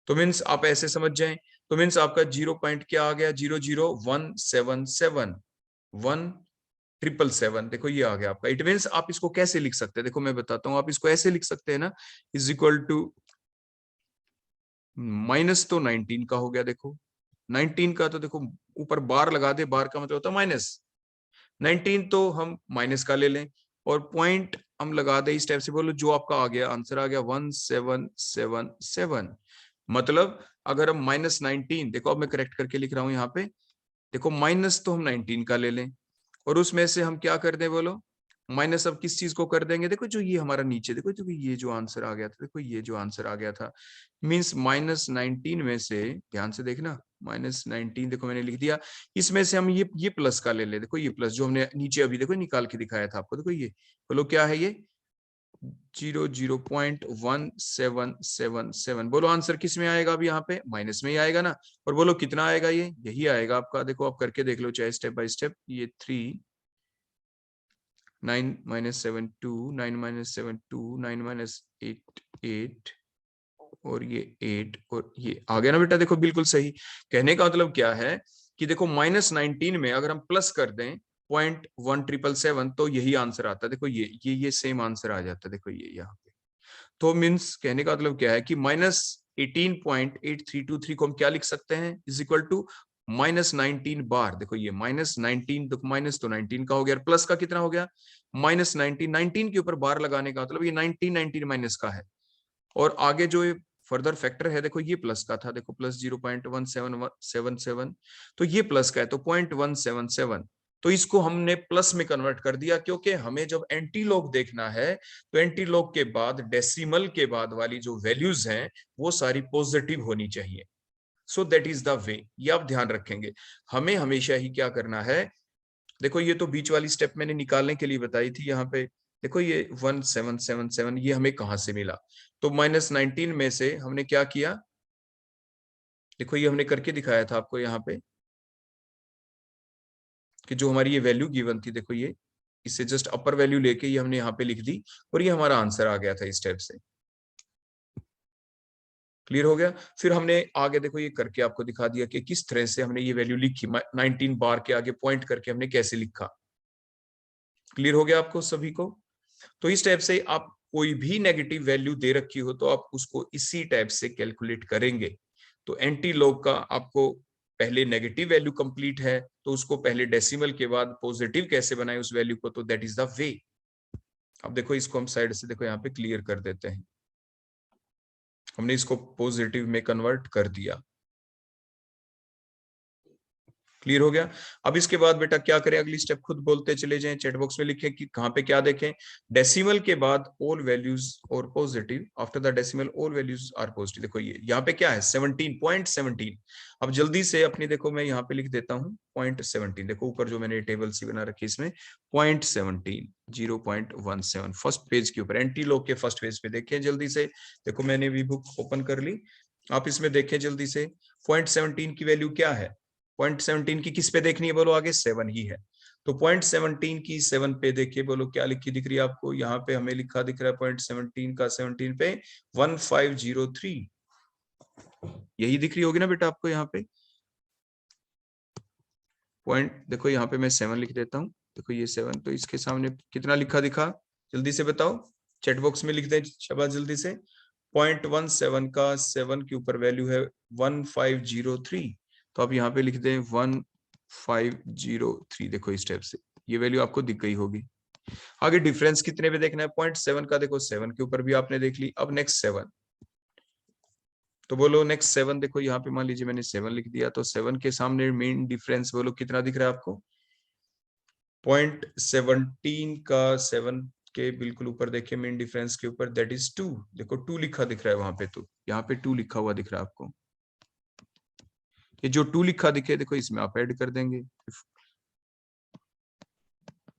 तो मीन्स आप ऐसे समझ जाएं, तो मीन्स आपका 0 पॉइंट क्या आ गया? 00177 1777, देखो ये आ गया आपका। इट मीन्स आप इसको कैसे लिख सकते हैं? देखो मैं बताता हूं, आप इसको ऐसे लिख सकते हैं ना, इज इक्वल टू माइनस तो 19 का हो गया देखो, 19 का तो देखो ऊपर बार लगा दे, बार का मतलब होता है माइनस, 19 तो हम माइनस का ले लें और पॉइंट हम लगा दे इस टाइप से, बोलो जो आपका आ गया आंसर आ गया 1777। मतलब अगर हम -19, देखो अब मैं करेक्ट करके लिख रहा हूं यहाँ पे, देखो माइनस तो हम 19 का ले लें और उसमें से हम क्या कर दें, बोलो माइनस अब किस चीज को कर देंगे, देखो जो ये हमारा नीचे, देखो जो ये जो आंसर आ गया था, देखो ये जो आंसर आ गया था मींस -19 में से, ध्यान से देखना -19 देखो मैंने लिख दिया, इसमें से हम ये प्लस का ले ले, देखो ये प्लस जो हमने नीचे अभी देखो निकाल के दिखाया था आपको, देखो ये बोलो क्या है, ये 0.1777। बोलो आंसर किस में आएगा, अब यहाँ पे माइनस में ही आएगा ना, और बोलो कितना आएगा, ये यही आएगा आपका, देखो आप करके देख लो चाहे स्टेप बाय स्टेप, ये 3 9 -7 2 9 -7 2 9 -8 8 और ये 8 और ये आ गया ना बेटा, देखो बिल्कुल सही। कहने का मतलब क्या है कि देखो -19 में अगर हम प्लस कर दें 0.1777 तो यही आंसर आता है, देखो ये सेम आंसर आ जाता है, देखो ये यहाँ पे। तो मीन्स कहने का मतलब क्या है कि -18.8323 को हम क्या लिख सकते हैं, इज इक्वल टू -19 बार, देखो ये -19 तो माइनस तो 19 का हो गया, प्लस का कितना हो गया -19, 19 के ऊपर बार लगाने का मतलब ये 19 माइनस का है, और आगे जो फर्दर फैक्टर है देखो ये प्लस का था, देखो प्लस 0.1777, तो ये प्लस का है तो 0.177, तो इसको हमने प्लस में कन्वर्ट कर दिया, क्योंकि हमें जब एंटी लॉग देखना है तो एंटी लॉग के बाद डेसिमल के बाद वाली जो वैल्यूज हैं वो सारी पॉजिटिव होनी चाहिए। So that is the way, ये आप ध्यान रखेंगे। हमें हमेशा ही क्या करना है, देखो ये तो बीच वाली स्टेप मैंने निकालने के लिए बताई थी, यहाँ पे देखो ये 1777 ये हमें कहां से मिला, तो -19 में से हमने क्या किया, देखो ये हमने करके दिखाया था आपको यहाँ पे कि जो हमारी ये वैल्यू गिवन थी, देखो ये इससे जस्ट अपर वैल्यू लेके ये हमने यहाँ पे लिख दी और ये हमारा आंसर आ गया था इस स्टेप से। क्लियर हो गया। फिर हमने आगे देखो ये करके आपको दिखा दिया कि किस तरह से हमने ये वैल्यू लिखी, 19 बार के आगे पॉइंट करके हमने कैसे लिखा। क्लियर हो गया आपको सभी को। तो इस टाइप से आप कोई भी नेगेटिव वैल्यू दे रखी हो तो आप उसको इसी टाइप से कैलकुलेट करेंगे। तो एंटी लॉग का आपको पहले नेगेटिव वैल्यू कंप्लीट है तो उसको पहले डेसिमल के बाद पॉजिटिव कैसे बनाए उस वैल्यू को, तो दैट इज द वे। अब देखो इसको हम साइड से देखो यहाँ पे क्लियर कर देते हैं, हमने इसको पॉजिटिव में कन्वर्ट कर दिया। क्लियर हो गया। अब इसके बाद बेटा क्या करें, अगली स्टेप खुद बोलते चले जाएं, चैट बॉक्स में लिखें कि कहां पे क्या देखें, डेसिमल के बाद ऑल वैल्यूज और positive, after the decimal all values are positive. देखो ये यहाँ पे क्या है 17.17। अब जल्दी से अपनी देखो मैं यहाँ पे लिख देता हूँ 0.17, देखो ऊपर जो मैंने टेबल सी बना रखी इसमें 0.17 0.17 फर्स्ट पेज के ऊपर, एंटी लॉग के फर्स्ट पेज पे देखें जल्दी से। देखो मैंने भी बुक ओपन कर ली, आप इसमें देखें जल्दी से 0.17 की वैल्यू क्या है, 0.17 की किस पे देखनी है, बोलो आगे 7 ही है, तो 0.17 की 7 पे देखिए, बोलो क्या लिखी दिख रही है आपको, यहाँ पे हमें लिखा दिख रहा है 0.17 का 17 पे 1503, यही दिख रही होगी ना बेटा आपको यहाँ पे पॉइंट, देखो यहाँ पे मैं 7 लिख देता हूँ, देखो ये 7, तो इसके सामने कितना लिखा दिखा, जल्दी से बताओ चैट बॉक्स में लिख दें शाबाश जल्दी से। 0.17 का 7 के ऊपर वैल्यू है 1503, तो आप यहाँ पे लिख दें 1503, देखो इस टाइप से ये वैल्यू आपको दिख गई होगी। आगे डिफरेंस कितने पे देखना है, 0.7 का, देखो 7 के ऊपर भी आपने देख ली, अब नेक्स्ट 7, तो बोलो नेक्स्ट 7, देखो यहाँ पे मान लीजिए मैंने 7 लिख दिया, तो 7 के सामने मेन डिफरेंस बोलो कितना दिख रहा है आपको, 0.17 का 7 के बिल्कुल ऊपर देखिए मेन डिफरेंस के ऊपर, दैट इज 2, देखो 2 लिखा दिख रहा है वहां पे, तो यहाँ पे 2 लिखा हुआ दिख रहा है आपको, ये जो 2 लिखा दिखे देखो इसमें आप ऐड कर देंगे,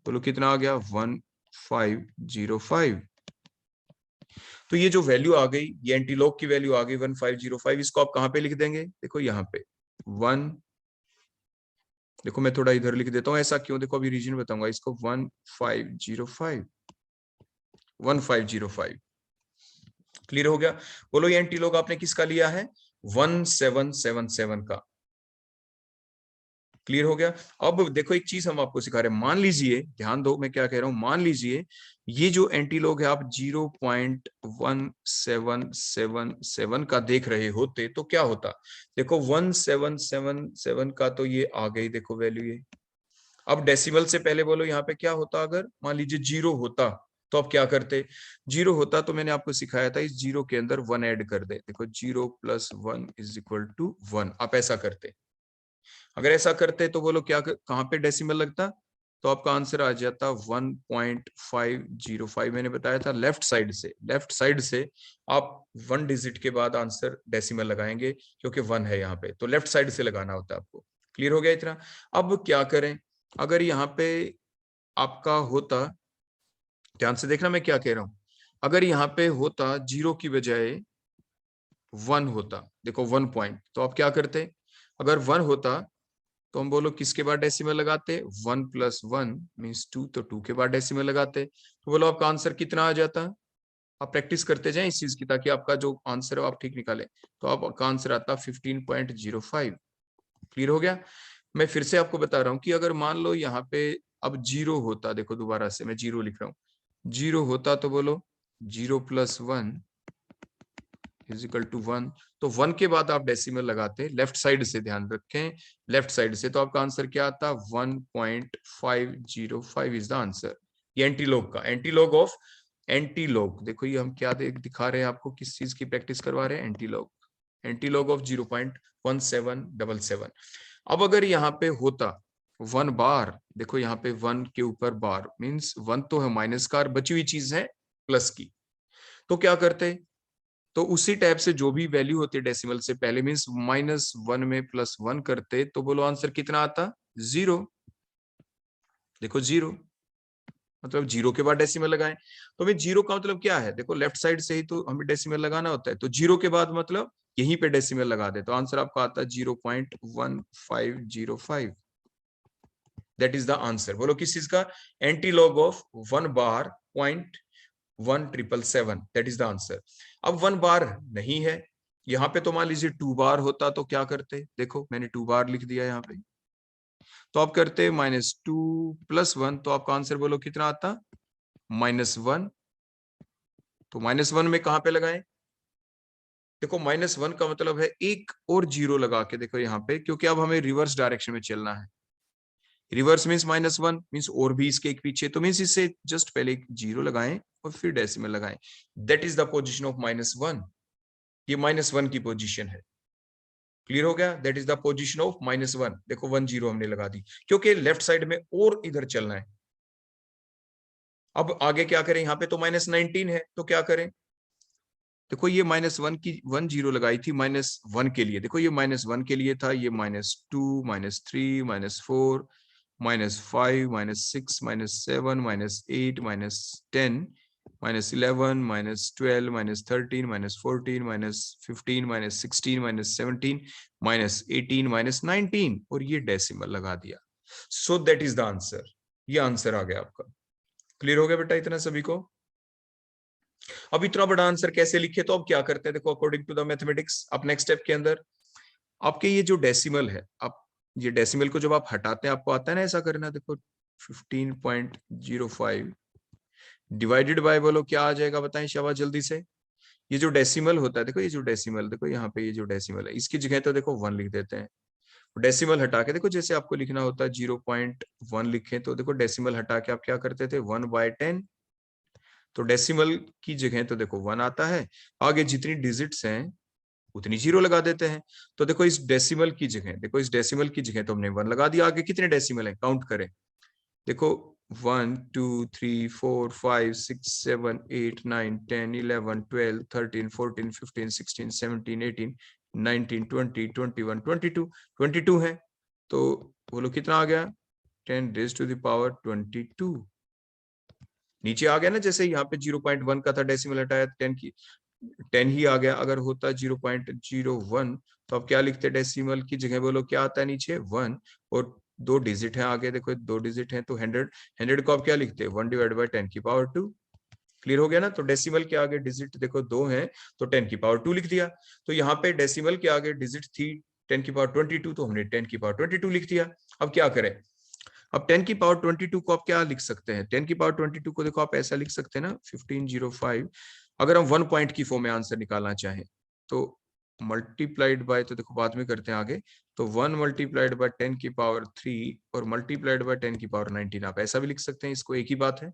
बोलो कितना आ गया 1505। तो ये जो वैल्यू आ गई, ये एंटीलॉग की वैल्यू आ गई 1505, इसको आप कहां पे लिख देंगे, देखो यहाँ पे 1, देखो मैं थोड़ा इधर लिख देता हूँ, ऐसा क्यों, देखो अभी रीजन बताऊंगा इसको, 1505 1505। क्लियर हो गया। बोलो ये एंटीलॉग आपने किसका लिया है, 1777 का। क्लियर हो गया। अब देखो एक चीज हम आपको सिखा रहे हैं, मान लीजिए, ध्यान दो मैं क्या कह रहा हूं, मान लीजिए ये जो एंटीलॉग है आप 0.1777 का देख रहे होते तो क्या होता। देखो 1777 का तो ये आ गई देखो वैल्यू ये। अब डेसिमल से पहले बोलो यहाँ पे क्या होता, अगर मान लीजिए 0 होता तो आप क्या करते। 0 होता तो मैंने आपको सिखाया था इस 0 के अंदर 1 ऐड कर दे, देखो 0 + 1 = 1, आप ऐसा करते। अगर ऐसा करते तो बोलो क्या कहाँ पे डेसिमल लगता, तो आपका आंसर आ जाता 1.505। मैंने बताया था लेफ्ट साइड से, लेफ्ट साइड से आप 1 डिजिट के बाद आंसर डेसिमल लगाएंगे, क्योंकि 1 है यहाँ पे, तो लेफ्ट साइड से लगाना होता है आपको। क्लियर हो गया इतना। अब क्या करें, अगर यहाँ पे आपका होता, ध्यान से देखना मैं क्या कह रहा हूं, अगर यहाँ पे होता 0 की बजाय 1 होता, देखो 1 पॉइंट, तो आप क्या करते। अगर 1 होता तो हम बोलो किसके बाद डेसिमल लगाते, 1 + 1 मीन्स 2, तो 2 के बाद डेसिमल लगाते, तो बोलो आपका आंसर कितना आ जाता। आप प्रैक्टिस करते जाएं इस चीज की, ताकि आपका जो आंसर है आप ठीक निकाले। तो आपका आंसर आता 15.05। क्लियर हो गया। मैं फिर से आपको बता रहा हूं कि अगर मान लो यहाँ पे अब 0 होता, देखो दोबारा से मैं 0 लिख रहा हूँ, 0 होता तो बोलो 0 + 1 = 1, तो 1 के बाद आप डेसिमल लगाते लेफ्ट साइड से, ध्यान रखें लेफ्ट साइड से, तो आपका आंसर क्या आता 1.505 इज द आंसर। ये एंटीलॉग का, एंटीलॉग ऑफ एंटीलॉग, देखो ये हम क्या दिखा रहे हैं आपको, किस चीज की प्रैक्टिस करवा रहे हैं, एंटीलॉग, एंटीलॉग ऑफ 0.1777। अब अगर यहाँ पे होता 1 बार, देखो यहाँ पे 1 के ऊपर बार मीन्स 1 तो है माइनस का, बची हुई चीज है प्लस की, तो क्या करते, तो उसी टाइप से जो भी वैल्यू होती है डेसिमल से पहले मीन्स -1 में +1 करते, तो बोलो आंसर कितना आता 0। देखो 0 मतलब 0 के बाद डेसिमल लगाएं, तो भाई 0 का मतलब क्या है, देखो लेफ्ट साइड से ही तो हमें डेसिमल लगाना होता है, तो 0 के बाद मतलब यहीं पे डेसिमल लगा दे, तो आंसर आपका आता है 0.1505। That is the answer. बोलो किस चीज का, antilog of 1 bar 0.1777, that is the answer. अब 1 बार नहीं है यहाँ पे, तो मान लीजिए 2 बार होता तो क्या करते, देखो मैंने 2 बार लिख दिया यहाँ पे, तो आप करते -2 + 1, तो आपका आंसर बोलो कितना आता -1। तो -1 में कहां पे लगाएं, देखो -1 का मतलब है एक और 0 लगा के, देखो यहाँ पे, क्योंकि अब हमें रिवर्स डायरेक्शन में चलना है। रिवर्स मीन्स -1 मीन्स और भी इसके एक पीछे, तो मीन्स इससे जस्ट पहले एक 0 लगाएं और फिर डेसिमल लगाएं। That is the position of -1। ये -1 की पोजीशन है। क्लियर हो गया। That is the position of -1। देखो 1 0 हमने लगा दी, क्योंकि लेफ्ट साइड में और इधर चलना है। अब आगे क्या करें, यहाँ पे तो -19 है, तो क्या करें, देखो ये -1 की 1 0 लगाई थी -1 के लिए, देखो ये -1 के लिए था, ये -2 -3 -4 -5 -6 -7 -8 -10 -11 -12 -13 -14 -15 -16 -17 -18 -19, और ये डेसिमल लगा दिया। So that is the answer. ये आंसर आ गया आपका। क्लियर हो गया बेटा इतना सभी को। अब इतना बड़ा आंसर कैसे लिखे, तो अब क्या करते हैं, देखो अकॉर्डिंग टू द मैथमेटिक्स, अब नेक्स्ट स्टेप के अंदर आपके ये जो डेसिमल है, आप ये डेसिमल को जब आप हटाते हैं आपको आता है ना ऐसा करना, देखो 15.05 डिवाइडेड बाय, बोलो क्या आ जाएगा बताएं शाबाश जल्दी से। ये जो डेसिमल होता है, देखो ये जो डेसिमल, देखो यहाँ पे ये जो डेसिमल है इसकी जगह तो देखो 1 लिख देते हैं। डेसिमल हटा के देखो, जैसे आपको लिखना होता है 0.1 लिखें, तो देखो डेसिमल हटा के आप क्या करते थे 1/10, तो डेसिमल की जगह तो देखो 1 आता है, आगे जितनी डिजिट्स हैं उतनी 0 लगा देते हैं। तो देखो इस डेसिमल की जगह, देखो इस डेसिमल की जगह तो हमने 1 लगा दिया, आगे कितने डेसिमल है काउंट करें, देखो 1 2 3 4 5 6 7 8 9 10 11 12 13 14 15 16 17 18 19 20 21 22 22 है, तो बोलो कितना आ गया 10⁻²²। नीचे आ गया ना, जैसे यहाँ पे 0.1 का था डेसिमल हटाया 10 की 10 ही आ गया। अगर होता 0.01 तो अब क्या लिखते डेसिमल की जगह, बोलो क्या आता है नीचे 1, और 2 डिजिट है आगे, देखो 2 डिजिट है, तो 100 को आप क्या लिखते 1/10⁻²। क्लियर हो गया ना। तो डेसिमल के आगे डिजिट देखो 2 है, तो 10⁻² लिख दिया। तो यहाँ पे डेसिमल के आगे डिजिट थी 10 की पावर 22, तो हमने 10 की पावर 22 लिख दिया। अब क्या करें, अब 10 की पावर 22 को आप क्या लिख सकते हैं, 10 की पावर 22 को देखो आप ऐसा लिख सकते हैं ना 1505। अगर हम 1 पॉइंट की फॉर्म में आंसर निकालना चाहें तो मल्टीप्लाइड बाय, तो देखो बाद में करते हैं आगे, तो 1 मल्टीप्लाइड बाय 10 की पावर 3 और मल्टीप्लाइड बाय 10 की पावर 19, आप ऐसा भी लिख सकते हैं, इसको एक ही बात है।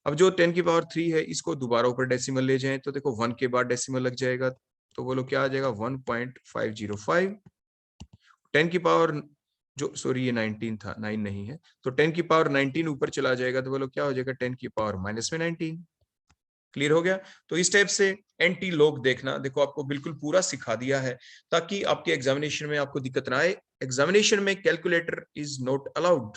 अब जो 10 की पावर 3 है इसको दोबारा ऊपर डेसिमल ले जाएं तो देखो 1 के बाद डेसिमल लग जाएगा, तो बोलो क्या आ जाएगा 1.505। 10 की पावर जो सॉरी ये 19 था, 9 नहीं है, तो 10 की पावर 19 ऊपर चला जाएगा तो बोलो क्या हो जाएगा 10 की पावर माइनस में 19। क्लियर हो गया। तो इस टाइप से एंटी लॉग देखना देखो आपको बिल्कुल पूरा सिखा दिया है ताकि आपके एग्जामिनेशन में आपको दिक्कत ना आए। एग्जामिनेशन में कैलकुलेटर इज नॉट अलाउड।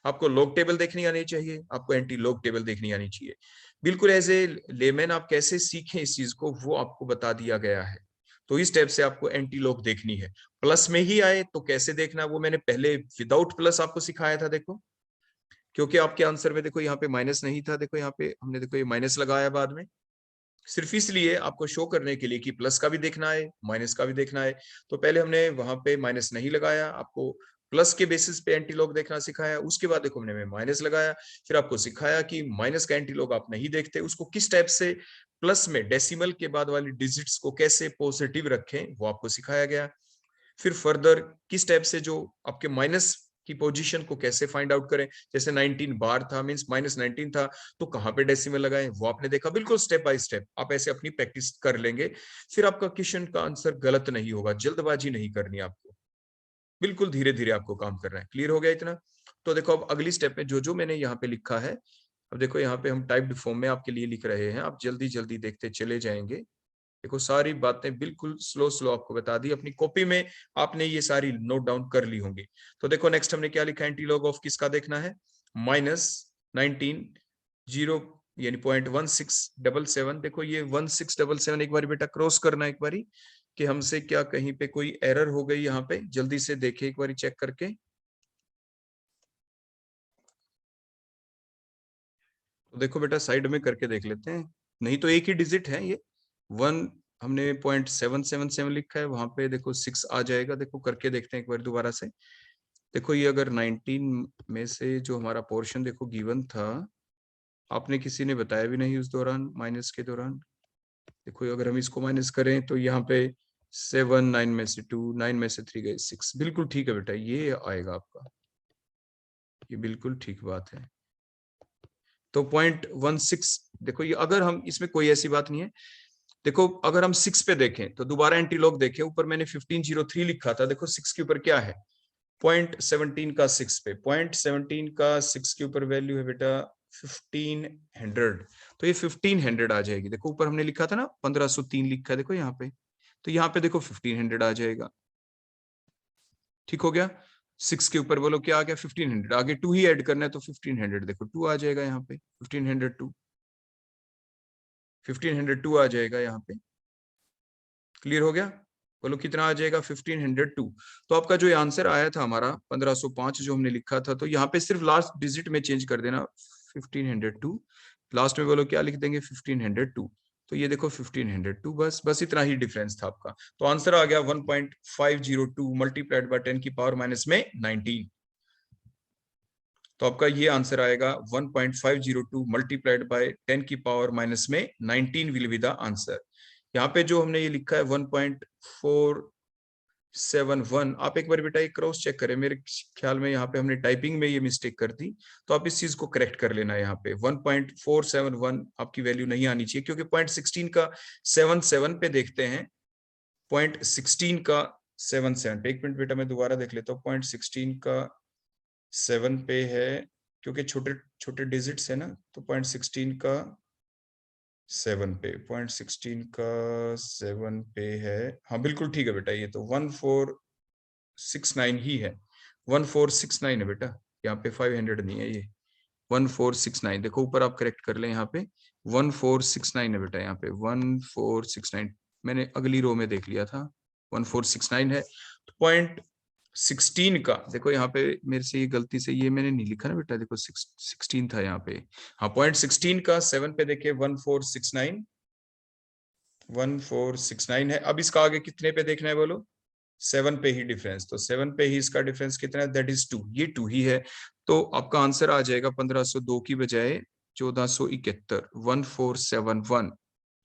आपको लॉग टेबल देखनी आनी चाहिए, आपको एंटी लॉग टेबल देखनी आनी चाहिए। बिल्कुल एज ए लेमैन आप कैसे सीखें इस चीज को वो आपको बता दिया गया है। तो इस टाइप से आपको एंटी लॉग देखनी है। प्लस में ही आए तो कैसे देखना वो मैंने पहले विदाउट प्लस आपको सिखाया था देखो, क्योंकि आपके आंसर में देखो यहाँ पे माइनस नहीं था, देखो यहाँ पे हमने देखो ये माइनस लगाया बाद में, सिर्फ इसलिए आपको शो करने के लिए कि प्लस का भी देखना है माइनस का भी देखना है। तो पहले हमने वहां पे माइनस नहीं लगाया, आपको प्लस के बेसिस पे एंटी लॉग देखना सिखाया, उसके बाद देखो हमने माइनस लगाया, फिर आपको सिखाया कि माइनस का एंटी लॉग आप नहीं देखते, उसको किस टाइप से प्लस में डेसिमल के बाद वाली डिजिट्स को कैसे पॉजिटिव रखें वो आपको सिखाया गया। फिर फर्दर किस टाइप से जो आपके माइनस की पोजीशन को कैसे फाइंड आउट करें, जैसे 19 बार था मींस माइनस 19 था तो कहां पे डेसिमल लगाएं वो आपने देखा, बिल्कुल स्टेप बाय स्टेप आप ऐसे अपनी प्रैक्टिस कर लेंगे, फिर आपका क्वेश्चन का आंसर गलत नहीं होगा। जल्दबाजी नहीं करनी आपको, बिल्कुल धीरे धीरे आपको काम करना है। क्लियर हो गया इतना। तो देखो अब अगली स्टेप में जो जो मैंने यहाँ पे लिखा है, अब देखो यहाँ पे हम टाइप्ड फॉर्म में आपके लिए लिख रहे हैं, आप जल्दी जल्दी देखते चले जाएंगे। देखो सारी बातें बिल्कुल स्लो स्लो आपको बता दी, अपनी कॉपी में आपने ये सारी नोट डाउन कर ली होंगी। तो देखो नेक्स्ट हमने क्या लिखा है, एंटी लॉग ऑफ किसका देखना है, -19 0 यानी 0.1677। देखो ये 1677 एक बार बेटा क्रॉस करना एक बारी कि हमसे क्या कहीं पे कोई एरर हो गई, यहाँ पे जल्दी से देखे एक बारी चेक करके। तो देखो बेटा साइड में करके देख लेते हैं, नहीं तो एक ही डिजिट है ये, 1 हमने 0.777 लिखा है, वहां पे देखो 6 आ जाएगा। देखो करके देखते हैं एक बार दोबारा से। देखो ये अगर 19 में से जो हमारा पोर्शन देखो गिवन था, आपने किसी ने बताया भी नहीं उस दौरान माइनस के दौरान। देखो अगर हम इसको माइनस करें तो यहाँ पे 7, 9 में से 2, 9 में से 3 गए 6, बिल्कुल ठीक है बेटा ये आएगा आपका, ये बिल्कुल ठीक बात है। तो 0.16 देखो ये, अगर हम इसमें कोई ऐसी बात नहीं है। देखो अगर हम 6 पे देखें तो दोबारा एंटी लॉग देखें, ऊपर मैंने 1503 लिखा था, देखो 6 के ऊपर क्या है 0.17 का 6 पे, 0.17 का 6 के ऊपर वैल्यू है बेटा 1500, तो ये 1500 आ जाएगी। देखो ऊपर हमने लिखा था ना 1503 लिखा है देखो यहाँ पे, तो यहाँ पे देखो 1500 आ जाएगा। ठीक हो गया। 6 के ऊपर बोलो क्या आ गया 1500, आगे 2 ही ऐड करना है तो 1500 देखो 2 आ जाएगा यहाँ पे, 1502 आ जाएगा यहाँ पे। क्लियर हो गया। बोलो कितना आ जाएगा 1502। तो आपका जो आंसर आया था हमारा 1505 जो हमने लिखा था, तो यहाँ पे सिर्फ लास्ट डिजिट में चेंज कर देना 1502, लास्ट में बोलो क्या लिख देंगे 1502, तो ये देखो 1502, बस बस इतना ही डिफरेंस था आपका। तो आंसर आ गया 1.502 मल्टीप्लाइड बाय 10 की पावर माइनस में 19। तो आपका ये आंसर आएगा 1.502 मल्टीप्लाइड बाय 10 की पावर माइनस में 19 विल बी द आंसर। यहाँ पे जो हमने ये लिखा है 1.471, आप एक बार बेटा ये क्रॉस चेक करें, मेरे ख्याल में यहाँ पे हमने टाइपिंग में ये मिस्टेक कर दी, तो आप इस चीज को करेक्ट कर लेना। यहाँ पे 1.471 आपकी वैल्यू नहीं आनी चाहिए, क्योंकि 0.16 का 77 पे देखते हैं, 0.16 का 77 पे, एक मिनट बेटा मैं दोबारा देख लेता हूँ, 0.16 का 7 पे है, क्योंकि छोटे छोटे डिजिट्स है ना, तो 0.16 का 7 पे, 0.16 का 7 पे है, हाँ बिल्कुल ठीक है बेटा, ये तो 1469 ही है, 1469 है बेटा, यहाँ पे 500 नहीं है, ये 1469। देखो ऊपर आप करेक्ट कर लें, यहाँ पे 1469 है बेटा, यहाँ पे 1469, मैंने अगली रो में देख लिया था 1469 है। तो 0.16 का देखो यहाँ पे मेरे से ये गलती से ये मैंने नहीं लिखा ना बेटा, देखो 16 था यहाँ पे, हाँ 0.16 का 7 पे देखे 1469 है। अब इसका आगे कितने पे देखना है बोलो, 7 पे ही डिफरेंस, तो 7 पे ही इसका डिफरेंस कितना है, दैट इज 2, ये 2 ही है। तो आपका आंसर आ जाएगा 1502 की बजाय 1471, 1471।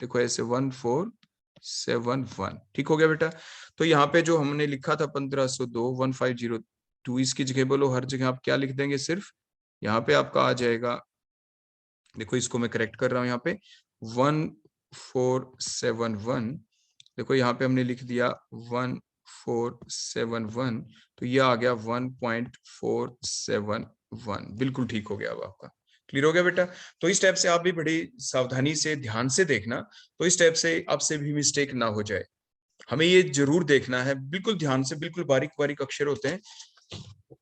देखो ऐसे 1471, ठीक हो गया बेटा। तो यहाँ पे जो हमने लिखा था 1502 1502, इसकी जगह बोलो हर जगह आप क्या लिख देंगे, सिर्फ यहाँ पे आपका आ जाएगा, देखो इसको मैं करेक्ट कर रहा हूँ, यहाँ पे 1471, देखो यहाँ पे हमने लिख दिया 1471, तो ये आ गया 1.471, बिल्कुल ठीक हो गया। अब आपका क्लियर हो गया बेटा। तो इस टाइप से आप भी बड़ी सावधानी से ध्यान से देखना, तो इस टाइप से आपसे भी मिस्टेक ना हो जाए। हमें ये जरूर देखना है, बिल्कुल ध्यान से, बिल्कुल बारीक बारीक अक्षर होते हैं,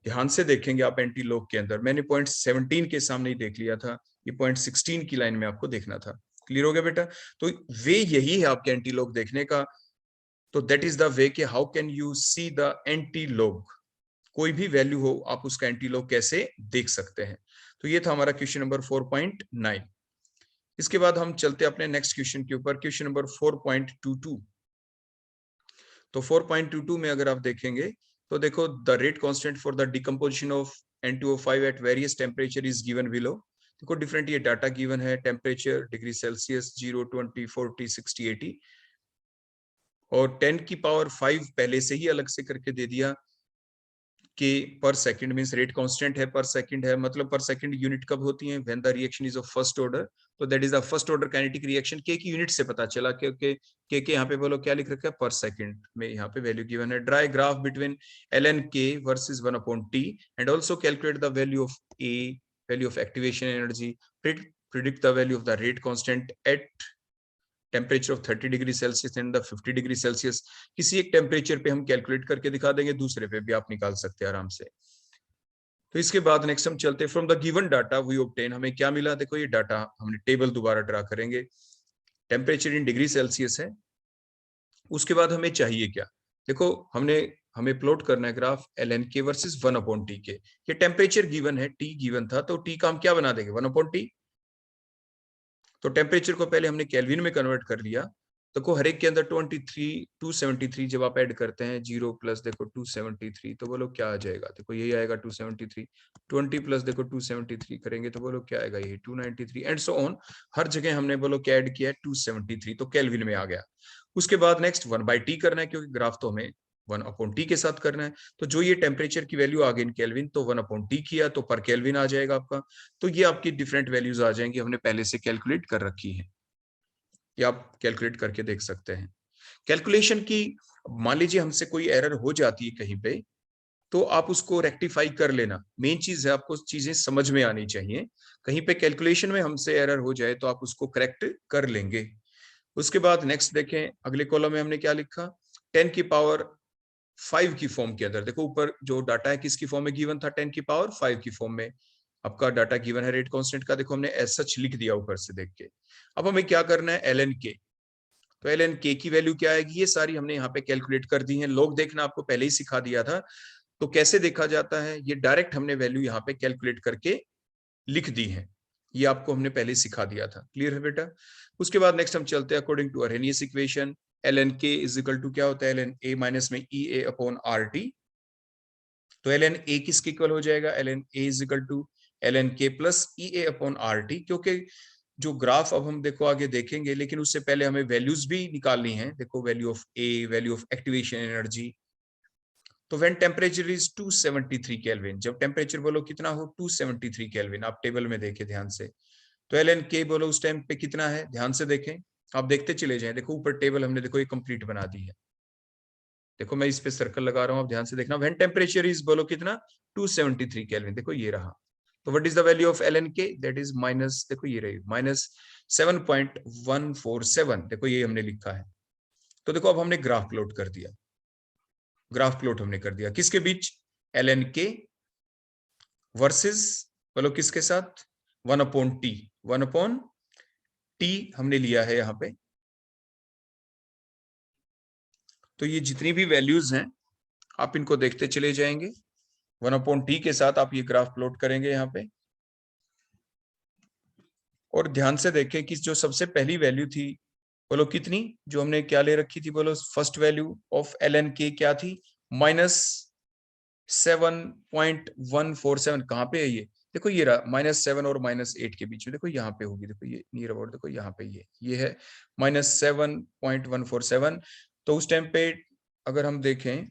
ध्यान से देखेंगे आप एंटी लॉग के अंदर। मैंने पॉइंट 17 के सामने ही देख लिया था, ये पॉइंट 16 की लाइन में आपको देखना था। क्लियर हो गया बेटा। तो वे यही है आपके एंटी लॉग देखने का। तो दैट इज द वे कि how can you see the anti log, कोई भी वैल्यू हो आप उसका एंटी लॉग कैसे देख सकते हैं। तो ये था हमारा क्वेश्चन नंबर 4.9। इसके बाद हम चलते अपने नेक्स्ट क्वेश्चन के ऊपर, क्वेश्चन नंबर 4.22। तो 4.22 में अगर आप देखेंगे तो देखो the rate constant for the decomposition of N2O5 at various temperature is given below. देखो डिफरेंट ये डाटा गिवन है, टेम्परेचर डिग्री सेल्सियस 0, 20, 40, 60, 80, और 10 की पावर 5 पहले से ही अलग से करके दे दिया कि पर सेकंड मींस रेट कांस्टेंट है, पर सेकंड है, मतलब पर सेकंड यूनिट कब होती है, when the reaction is of first order. तो that is the first order kinetic reaction, K की यूनिट से पता चला के यहाँ पे बोलो क्या लिख रखा है, पर सेकंड में यहाँ पे वैल्यू गिवन है। Dry graph between ln k versus 1/t and also calculate the value of a, value of activation energy, predict the value of the rate constant at temperature of 30 degree Celsius and the 50 degree Celsius. किसी एक temperature पे हम calculate करके दिखा देंगे, दूसरे पे भी आप निकाल सकते हैं आराम से। तो इसके बाद नेक्स्ट हम चलते हैं, from the given data we obtain, हमें क्या मिला, देखो ये डाटा हमने टेबल दोबारा ड्रा करेंगे, टेम्परेचर इन डिग्री सेल्सियस है। उसके बाद हमें चाहिए क्या, देखो हमें प्लॉट करना है graph ln k versus 1/t के। ये टेम्परेचर गिवन है, t गिवन था, तो t का हम क्या बना देंगे, 1/t। तो टेम्परेचर को पहले हमने केल्विन में कन्वर्ट कर लिया। देखो हर एक के अंदर 273 जब आप ऐड करते हैं, 0 प्लस देखो 273, तो बोलो क्या आ जाएगा, देखो यही आएगा 273। 20 प्लस देखो 273 करेंगे तो बोलो क्या आएगा, ये 293 एंड सो ऑन। हर जगह हमने बोलो क्या ऐड किया है, 273, तो केल्विन में आ गया। उसके बाद नेक्स्ट 1/t करना है, क्योंकि ग्राफ तो हमें 1/t के साथ करना है। तो जो ये टेम्परेचर की वैल्यू आ गई इन केल्विन, तो 1/t किया तो पर केल्विन आ जाएगा आपका। तो ये आपकी डिफरेंट वैल्यूज आ जाएंगी, हमने पहले से कैलकुलेट कर रखी है, ये आप कैलकुलेट करके देख सकते हैं। कैलकुलेशन की मान लीजिए हमसे कोई एरर हो जाती है कहीं पे, तो आप उसको रेक्टिफाई कर लेना। मेन चीज है आपको चीजें समझ में आनी चाहिए, कहीं पे कैलकुलेशन में हमसे एरर हो जाए तो आप उसको करेक्ट कर लेंगे। उसके बाद नेक्स्ट देखें, अगले कॉलम में हमने क्या लिखा, 10 की पावर 5 की फॉर्म के अंदर, देखो ऊपर जो डाटा है किसकी फॉर्म में गिवन था, 10 की पावर 5 की फॉर्म में आपका डाटा गिवन है रेट कांस्टेंट का, देखो हमने एज सच लिख दिया ऊपर से देख के। अब हमें क्या करना है, ln k, तो ln k की वैल्यू क्या आएगी, ये सारी हमने यहाँ पे कैलकुलेट कर दी है। लॉग देखना आपको पहले ही सिखा दिया था, तो कैसे देखा जाता है, ये डायरेक्ट हमने वैल्यू यहाँ पे कैलकुलेट करके लिख दी है, ये आपको हमने पहले सिखा दिया था। क्लियर है बेटा। उसके बाद नेक्स्ट हम चलते हैं according to Arrhenius equation, ln k is equal to क्या होता है, ln a माइनस में EA अपॉन RT। तो ln a किसके इक्वल हो जाएगा, ln a is equal to ln k plus EA upon RT। क्योंकि जो ग्राफ अब हम देखो आगे देखेंगे, लेकिन उससे पहले हमें वैल्यूज भी निकालनी है। देखो value of a, value of activation energy. तो व्हेन टेम्परेचर इज 273 केल्विन, जब टेम्परेचर बोलो कितना हो, 273 केल्विन, आप टेबल में देखें ध्यान से। तो ln k बोलो उस टाइम पे कितना है, ध्यान से देखें, आप देखते चले जाएं। देखो ऊपर टेबल हमने देखो ये कंप्लीट बना दी है, देखो मैं इस पे सर्कल लगा रहा हूं, आप ध्यान से देखना। व्हेन टेम्परेचर इज बोलो कितना, 273 केल्विन, देखो ये रहा। तो what is the value of ln k, that is minus, देखो ये रही माइनस 7.147, देखो ये हमने लिखा है। तो देखो अब हमने ग्राफ प्लॉट कर दिया, ग्राफ प्लॉट हमने कर दिया किसके बीच, ln k वर्सेस बोलो किसके साथ, 1/t, 1/t हमने लिया है यहाँ पे। तो ये जितनी भी वैल्यूज हैं आप इनको देखते चले जाएंगे, 1/t के साथ आप ये ग्राफ प्लॉट करेंगे यहाँ पे। और ध्यान से देखें कि जो सबसे पहली वैल्यू थी बोलो कितनी, जो हमने क्या ले रखी थी, बोलो first value of ln k क्या थी, -7.147। कहाँ पे है ये, देखो ये रहा -7 और -8 के बीच में, देखो यहाँ पे होगी, देखो ये नियर अबाउट, देखो यहाँ पे ये है -7.147। तो उस टाइम पे अगर हम देखें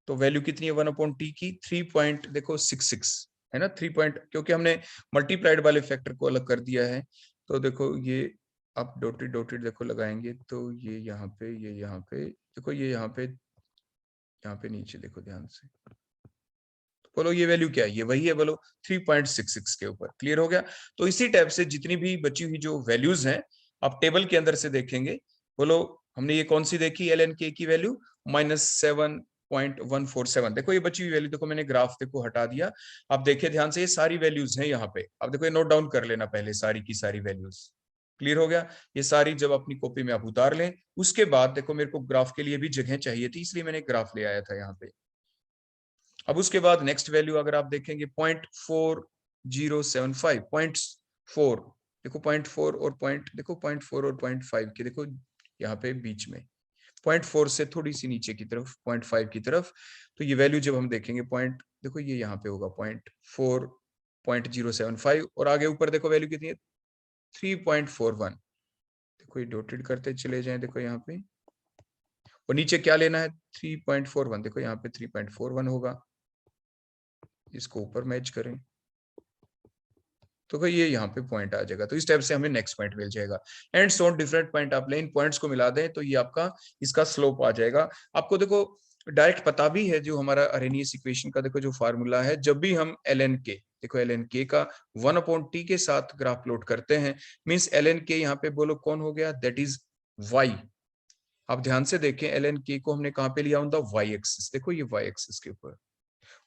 तो वैल्यू कितनी है 1/t की, 3 देखो 66 है ना, 3 क्योंकि हमने मल्टीप्लाइड वाले फैक्टर को अलग कर दिया है। तो देखो ये आप डॉटेड डॉटेड देखो लगाएंगे तो ये यहाँ पे, ये यहाँ पे, देखो ये यहाँ पे नीचे देखो ध्यान से, बोलो ये वैल्यू क्या है, ये वही है, बोलो 3.66 के ऊपर। क्लियर हो गया। तो इसी टाइप से जितनी भी बची हुई जो वैल्यूज हैं आप टेबल के अंदर से देखेंगे। बोलो हमने ये कौन सी देखी, ln k की वैल्यू -7.147। देखो ये बची हुई वैल्यू, देखो मैंने ग्राफ देखो हटा दिया, आप देखिए ध्यान से, ये सारी वैल्यूज हैं यहाँ पे। अब देखो ये नोट डाउन कर लेना पहले सारी की सारी वैल्यूज। क्लियर हो गया। ये सारी जब अपनी कॉपी में आप उतार लें, उसके बाद देखो मेरे को ग्राफ के लिए भी जगह चाहिए थी, इसलिए मैंने ग्राफ ले आया था यहाँ पे। अब उसके बाद नेक्स्ट वैल्यू अगर आप देखेंगे 0.4075, 0.4, देखो 0.4 और देखो 0.4 और 0.5 के, देखो यहाँ पे बीच में 0.4 से थोड़ी सी नीचे की तरफ 0.5 की तरफ। तो ये वैल्यू जब हम देखेंगे देखो ये यहाँ पे होगा 0.075, और आगे ऊपर देखो वैल्यू कितनी है 3.41। देखो ये डॉटेड करते चले जाएं, देखो यहाँ पे, और नीचे क्या लेना है 3.41, देखो यहाँ पे 3.41 होगा, इसको ऊपर मैच करें तो ये यहाँ पे पॉइंट आ जाएगा। तो इस टाइप से हमें नेक्स्ट पॉइंट मिल जाएगा। एंड सो डिफरेंट पॉइंट आप लें, इन पॉइंट्स को मिला दें तो ये आपका इसका स्लोप आ जाएगा। आपको देखो डायरेक्ट पता भी है, जो हमारा अरेनियस इक्वेशन का देखो जो फार्मूला है, जब भी हम ln k, देखो ln k का 1/t के साथ ग्राफ प्लॉट करते हैं, मींस ln k यहाँ पे बोलो कौन हो गया, दैट इज y। आप ध्यान से देखें ln k को हमने कहाँ पे लिया, ऑन द y एक्सिस, देखो ये y एक्सिस के ऊपर,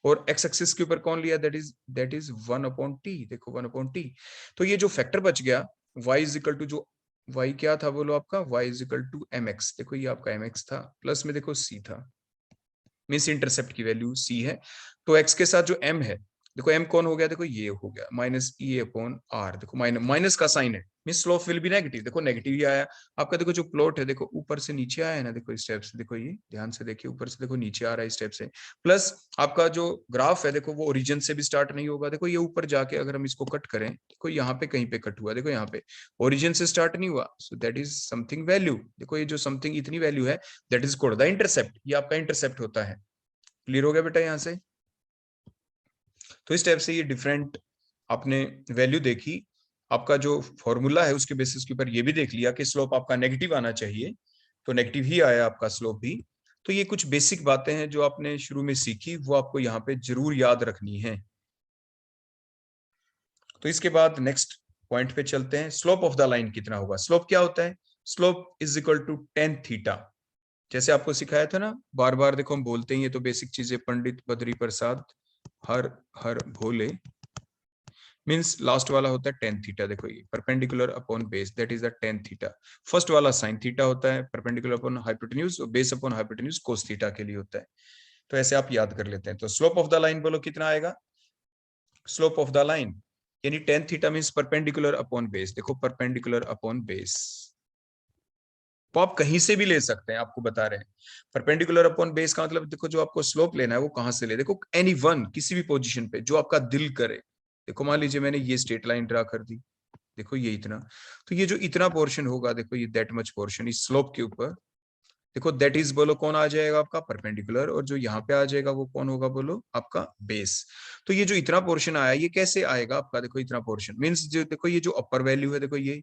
और एक्स एक्सिस के ऊपर कौन लिया, दैट इज 1/t, देखो 1/t। तो ये जो फैक्टर बच गया y इज इक्वल टू, जो y क्या था बोलो आपका, y is equal to mx, देखो ये आपका mx था, प्लस में देखो c था, मीन्स इंटरसेप्ट की वैल्यू c है। तो x के साथ जो m है, देखो m कौन हो गया, देखो ये हो गया -e/r, देखो माइनस का साइन है, means slope will be negative, देखो नेगेटिव ही आया आपका। देखो जो प्लॉट है, देखो ऊपर से नीचे आया है ना, देखो इस स्टेप से, देखो ये ध्यान से देखिए, ऊपर से देखो नीचे आ रहा है इस स्टेप से, प्लस आपका जो ग्राफ है देखो वो ओरिजिन से भी स्टार्ट नहीं होगा, देखो ये ऊपर जाके अगर हम इसको कट करें, देखो यहाँ पे कहीं पे कट हुआ, देखो यहाँ पे ओरिजिन से स्टार्ट नहीं हुआ, so that is something value, देखो ये जो समथिंग इतनी वैल्यू है, that is called the intercept, ये आपका इंटरसेप्ट होता है। क्लियर हो गया बेटा यहाँ से। तो इस टाइप से ये डिफरेंट आपने वैल्यू देखी, आपका जो फॉर्मूला है उसके बेसिस के ऊपर ये भी देख लिया कि स्लोप आपका नेगेटिव आना चाहिए, तो नेगेटिव ही आया आपका स्लोप भी। तो ये कुछ बेसिक बातें हैं जो आपने शुरू में सीखी, वो आपको यहाँ पे जरूर याद रखनी है। तो इसके बाद नेक्स्ट पॉइंट पे चलते हैं, स्लोप ऑफ द लाइन कितना होगा। स्लोप क्या होता है, slope is equal to tan theta, जैसे आपको सिखाया था ना, बार बार देखो हम बोलते हैं, ये तो बेसिक चीजें, पंडित बद्री प्रसाद हर हर भोले, मींस लास्ट वाला होता है tan थीटा, देखो ये perpendicular upon base, that is the tan theta. First वाला sin थीटा होता है, परपेंडिकुलर अपॉन हाइपोटेन्यूज, और base upon hypotenuse cos theta के लिए होता है। तो ऐसे आप याद कर लेते हैं। तो स्लोप ऑफ द लाइन बोलो कितना आएगा, स्लोप ऑफ द लाइन यानी tan theta means perpendicular upon base, देखो परपेंडिकुलर अपॉन बेस, तो आप कहीं से भी ले सकते हैं, आपको बता रहे हैं। परपेंडिकुलर अपॉन बेस का मतलब देखो जो आपको स्लोप लेना है वो कहां से ले, देखो एनी वन, किसी भी पोजीशन पे जो आपका दिल करे। देखो मान लीजिए मैंने ये स्ट्रेट लाइन ड्रा कर दी, देखो ये इतना, तो ये जो इतना पोर्शन होगा, देखो ये दैट मच पोर्शन इस स्लोप के ऊपर, देखो दैट इज बोलो कौन आ जाएगा आपका परपेंडिकुलर, और जो यहाँ पे आ जाएगा वो कौन होगा बोलो आपका बेस। तो ये जो इतना पोर्शन आया, ये कैसे आएगा आपका, देखो इतना पोर्शन मीन्स जो, देखो ये जो अपर वैल्यू है, देखो ये,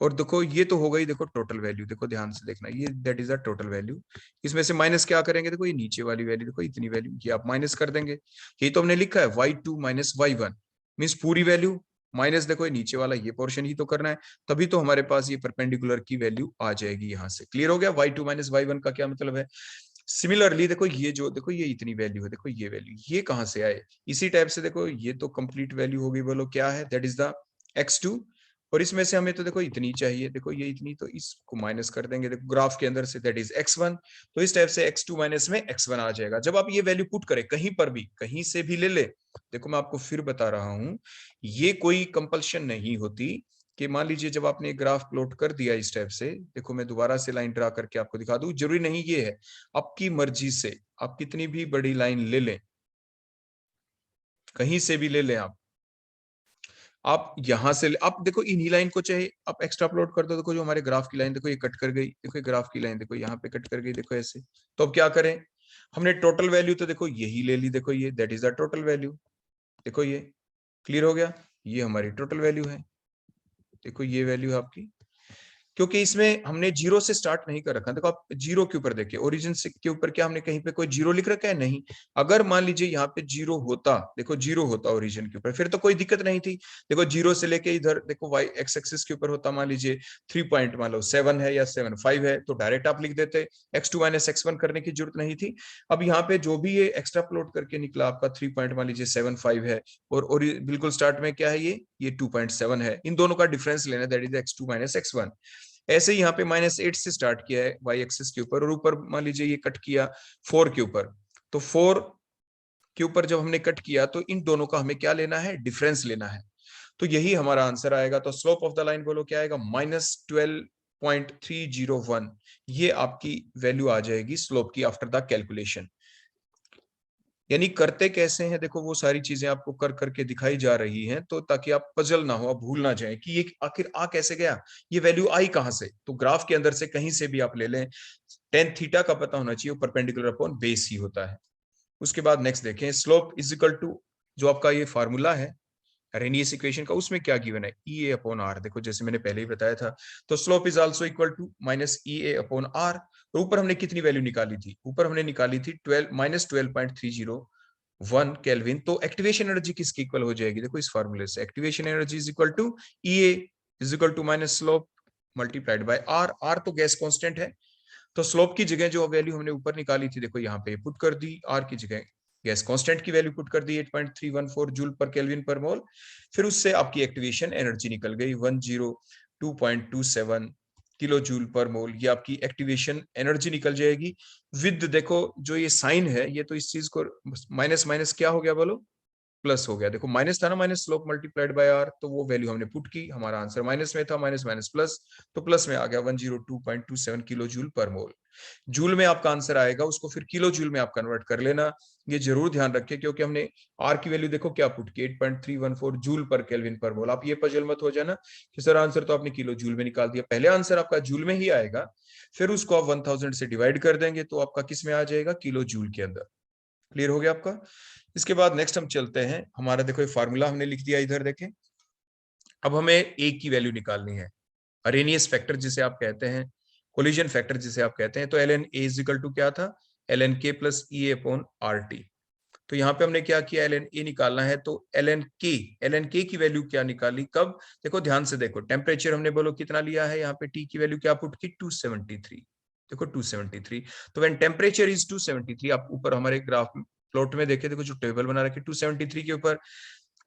और देखो ये तो हो गई देखो टोटल वैल्यू, देखो ध्यान से देखना, ये that is the total value. इसमें से माइनस क्या करेंगे, देखो ये नीचे वाली वैल्यू, देखो इतनी वैल्यू, ये आप माइनस कर देंगे। यही तो हमने लिखा है y2 माइनस y1, मीन्स पूरी वैल्यू माइनस, देखो ये नीचे वाला ये पोर्शन ही तो करना है, तभी तो हमारे पास ये परपेंडिकुलर की वैल्यू आ जाएगी यहाँ से। क्लियर हो गया, y2 माइनस y1 का क्या मतलब है। सिमिलरली देखो ये जो, देखो ये इतनी वैल्यू है, देखो ये वैल्यू ये कहाँ से आए, इसी टाइप से देखो ये तो कंप्लीट वैल्यू होगी, बोलो क्या है, दैट इज द x2, और इसमें से हमें तो देखो इतनी चाहिए, देखो ये इतनी, तो इसको माइनस कर देंगे देखो ग्राफ के अंदर से, दैट इज x1। तो इस टाइप से x2 माइनस में x1 आ जाएगा। जब आप ये वैल्यू पुट करें कहीं पर भी, कहीं से भी ले ले, देखो मैं आपको फिर बता रहा हूं, ये कोई कंपल्शन नहीं होती कि मान लीजिए जब आपने ग्राफ प्लॉट कर दिया इस टाइप से, देखो मैं दोबारा से लाइन ड्रा करके आपको दिखा दूं, जरूरी नहीं ये है, आपकी मर्जी से आप कितनी भी बड़ी लाइन ले लें, कहीं से भी ले लें आप यहां से आप देखो इन्हीं लाइन को चाहे आप एक्स्ट्रा प्लॉट कर दो, देखो जो हमारे ग्राफ की लाइन देखो ये कट कर गई, देखो ये ग्राफ की लाइन देखो यहाँ पे कट कर गई, देखो ऐसे। तो अब क्या करें, हमने टोटल वैल्यू तो देखो यही ले ली, देखो ये that is the total value, देखो ये क्लियर हो गया, ये हमारी टोटल वैल्यू है, देखो ये वैल्यू है आपकी, क्योंकि इसमें हमने जीरो से स्टार्ट नहीं कर रखा। देखो आप जीरो के ऊपर देखिए, ओरिजिन से के ऊपर क्या हमने कहीं पे कोई जीरो लिख रखा है, नहीं। अगर मान लीजिए यहाँ पे जीरो होता, देखो जीरो होता ओरिजिन के ऊपर, फिर तो कोई दिक्कत नहीं थी। देखो जीरो से लेके इधर देखो वाई एक्स एक्सिस के ऊपर होता, मान लीजिए 3 पॉइंट मान लो 7 है या 7.5 है, तो डायरेक्ट आप लिख देते, x2 माइनस x1 करने की जरूरत नहीं थी। अब यहाँ पे जो भी ये एक्स्ट्रा प्लॉट करके निकला आपका 3 पॉइंट मान लीजिए 7.5 है, और बिल्कुल स्टार्ट में क्या है, ये 2.7 है, इन दोनों का डिफरेंस लेना, that is x2 minus x1। ऐसे ही यहाँ पे -8 से स्टार्ट किया है वाई एक्सिस के ऊपर, और ऊपर मान लीजिए ये कट किया 4 के ऊपर, तो 4 के ऊपर जब हमने कट किया तो इन दोनों का हमें क्या लेना है, डिफरेंस लेना है। तो यही हमारा आंसर आएगा। तो स्लोप ऑफ द लाइन बोलो क्या आएगा, -12.301, ये आपकी वैल्यू आ जाएगी स्लोप की आफ्टर द कैलकुलेशन। यानी करते कैसे हैं, देखो वो सारी चीजें आपको कर करके दिखाई जा रही हैं, तो ताकि आप पजल ना हो, आप भूल ना जाए कि ये आखिर आ कैसे गया, ये वैल्यू आई कहां से। तो ग्राफ के अंदर से कहीं से भी आप ले लें, टेन थीटा का पता होना चाहिए, परपेंडिकुलर अपॉन बेस ही होता है। उसके बाद नेक्स्ट देखें, स्लोप इज इक्वल टू, जो आपका ये फार्मूला है अरेनियस इक्वेशन का, उसमें क्या गिवन है, ई ए अपॉन आर। देखो जैसे मैंने पहले ही बताया था, तो slope is also equal to minus E A upon R. और ऊपर हमने कितनी वैल्यू निकाली थी, ऊपर हमने निकाली थी 12 केल्विन। तो एक्टिवेशन एनर्जी किसकी इक्वल हो जाएगी, देखो इस फार्मूले से, activation energy is equal to E A is equal to minus slope multiplied by R. R तो गैस कांस्टेंट है, तो स्लोप की जगह जो वैल्यू हमने ऊपर निकाली थी, देखो यहाँ पे पुट कर दी, आर की जगह गैस कांस्टेंट की वैल्यू पुट कर दी 8.314 जूल पर केल्विन पर मोल। फिर उससे आपकी एक्टिवेशन एनर्जी निकल गई 102.27 किलो जूल पर मोल, ये आपकी एक्टिवेशन एनर्जी निकल जाएगी। विद देखो जो ये साइन है, ये तो इस चीज को माइनस माइनस क्या हो गया बोलो, प्लस हो गया। देखो माइनस था ना, minus slope multiplied by R, तो वो वैल्यू हमने पुट की, हमारा आंसर माइनस में था, माइनस माइनस प्लस, तो प्लस में आ गया 102.27 किलो जूल पर मोल। जूल में आपका आंसर आएगा, उसको फिर किलो जूल में आप कन्वर्ट कर लेना, ये जरूर ध्यान रखें, क्योंकि हमने आर की वैल्यू देखो क्या पुट की 8.314 जूल पर केल्विन पर मोल। आप ये पजल मत हो जाना कि सर आंसर तो आपने किलो जूल में निकाल दिया, पहले आंसर आपका जूल में ही आएगा, फिर उसको आप 1000 से डिवाइड कर देंगे तो आपका किस में आ जाएगा, किलो जूल के अंदर। क्लियर हो गया आपका। इसके बाद नेक्स्ट हम चलते हैं, हमारा देखो ये फार्मूला हमने लिख दिया इधर देखें। अब हमें ए की वैल्यू निकालनी है, अरेनियस फैक्टर जिसे आप कहते हैं, कोलिजन फैक्टर जिसे आप कहते हैं। तो L N A is equal to क्या था, L N K plus E A upon R T. तो यहाँ पे हमने क्या किया, एल एन ए निकालना है, तो एल एन के की वैल्यू क्या निकाली, कब, देखो ध्यान से देखो, टेम्परेचर हमने बोलो कितना लिया है, यहाँ पे टी की वैल्यू क्या पुट की 273, देखो 273। तो व्हेन टेम्परेचर इज 273, आप ऊपर हमारे ग्राफ प्लॉट में देखे, देखो जो टेबल बना रखी 273 के ऊपर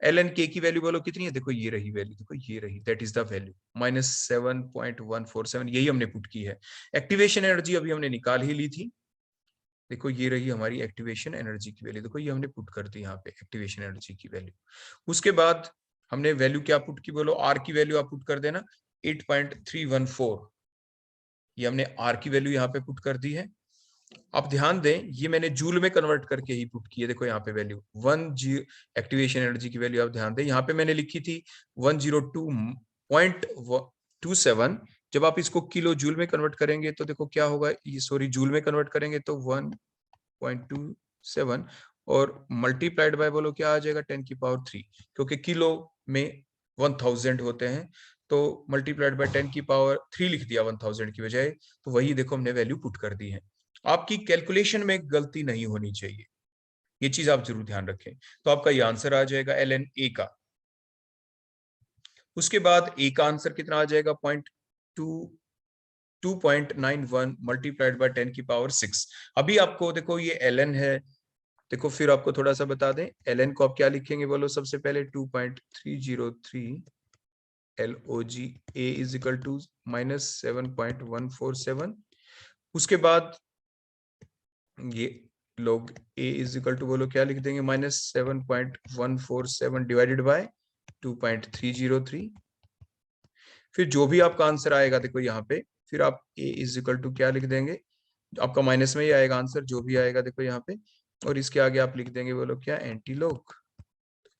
एल एन के की वैल्यू बोलो कितनी है, देखो ये रही वैल्यू, देखो ये रही, दैट इज द वैल्यू -7.147, यही हमने पुट की है। एक्टिवेशन एनर्जी अभी हमने निकाल ही ली थी, देखो ये रही हमारी एक्टिवेशन एनर्जी की वैल्यू, देखो ये हमने पुट कर दी यहाँ पे एक्टिवेशन एनर्जी की वैल्यू। उसके बाद हमने वैल्यू क्या पुट की बोलो, आर की वैल्यू आप पुट कर देना 8.314, ये हमने आर की वैल्यू यहाँ पे पुट कर दी है। आप ध्यान दें, ये मैंने जूल में कन्वर्ट करके ही पुट की है, देखो यहाँ पे वैल्यू 1 एक्टिवेशन एनर्जी की वैल्यू आप ध्यान दें, यहाँ पे मैंने लिखी थी 102.27। जब आप इसको किलो जूल में कन्वर्ट करेंगे तो देखो क्या होगा, ये सॉरी जूल में कन्वर्ट करेंगे तो 1.27 और मल्टीप्लाइड बाय बोलो क्या आ जाएगा 10⁻3, क्योंकि किलो में 1000 होते हैं, तो मल्टीप्लाइड बाय 10⁻3 लिख दिया 1000 की बजाय, तो वही देखो हमने वैल्यू पुट कर दी है। आपकी कैलकुलेशन में गलती नहीं होनी चाहिए, ये चीज आप जरूर ध्यान रखें। तो आपका ये आंसर आ जाएगा एल एन ए का। उसके बाद ए का आंसर कितना आ जाएगा 2.91 मल्टीप्लाइड बाय 10⁻6। अभी आपको देखो ये एल एन है, देखो फिर आपको थोड़ा सा बता दें, एल एन को आप क्या लिखेंगे बोलो, सबसे पहले 2.303 L O G A is equal to -7.147। उसके बाद ये लोग a इज इक्वल टू बोलो क्या लिख देंगे, -7.147 डिवाइडेड बाय 2.303। फिर जो भी आपका आंसर आएगा देखो यहाँ पे, फिर आप a इज इक्वल टू क्या लिख देंगे, आपका माइनस में ही आएगा आंसर जो भी आएगा देखो यहाँ पे, और इसके आगे आप लिख देंगे बोलो क्या, एंटी लॉग।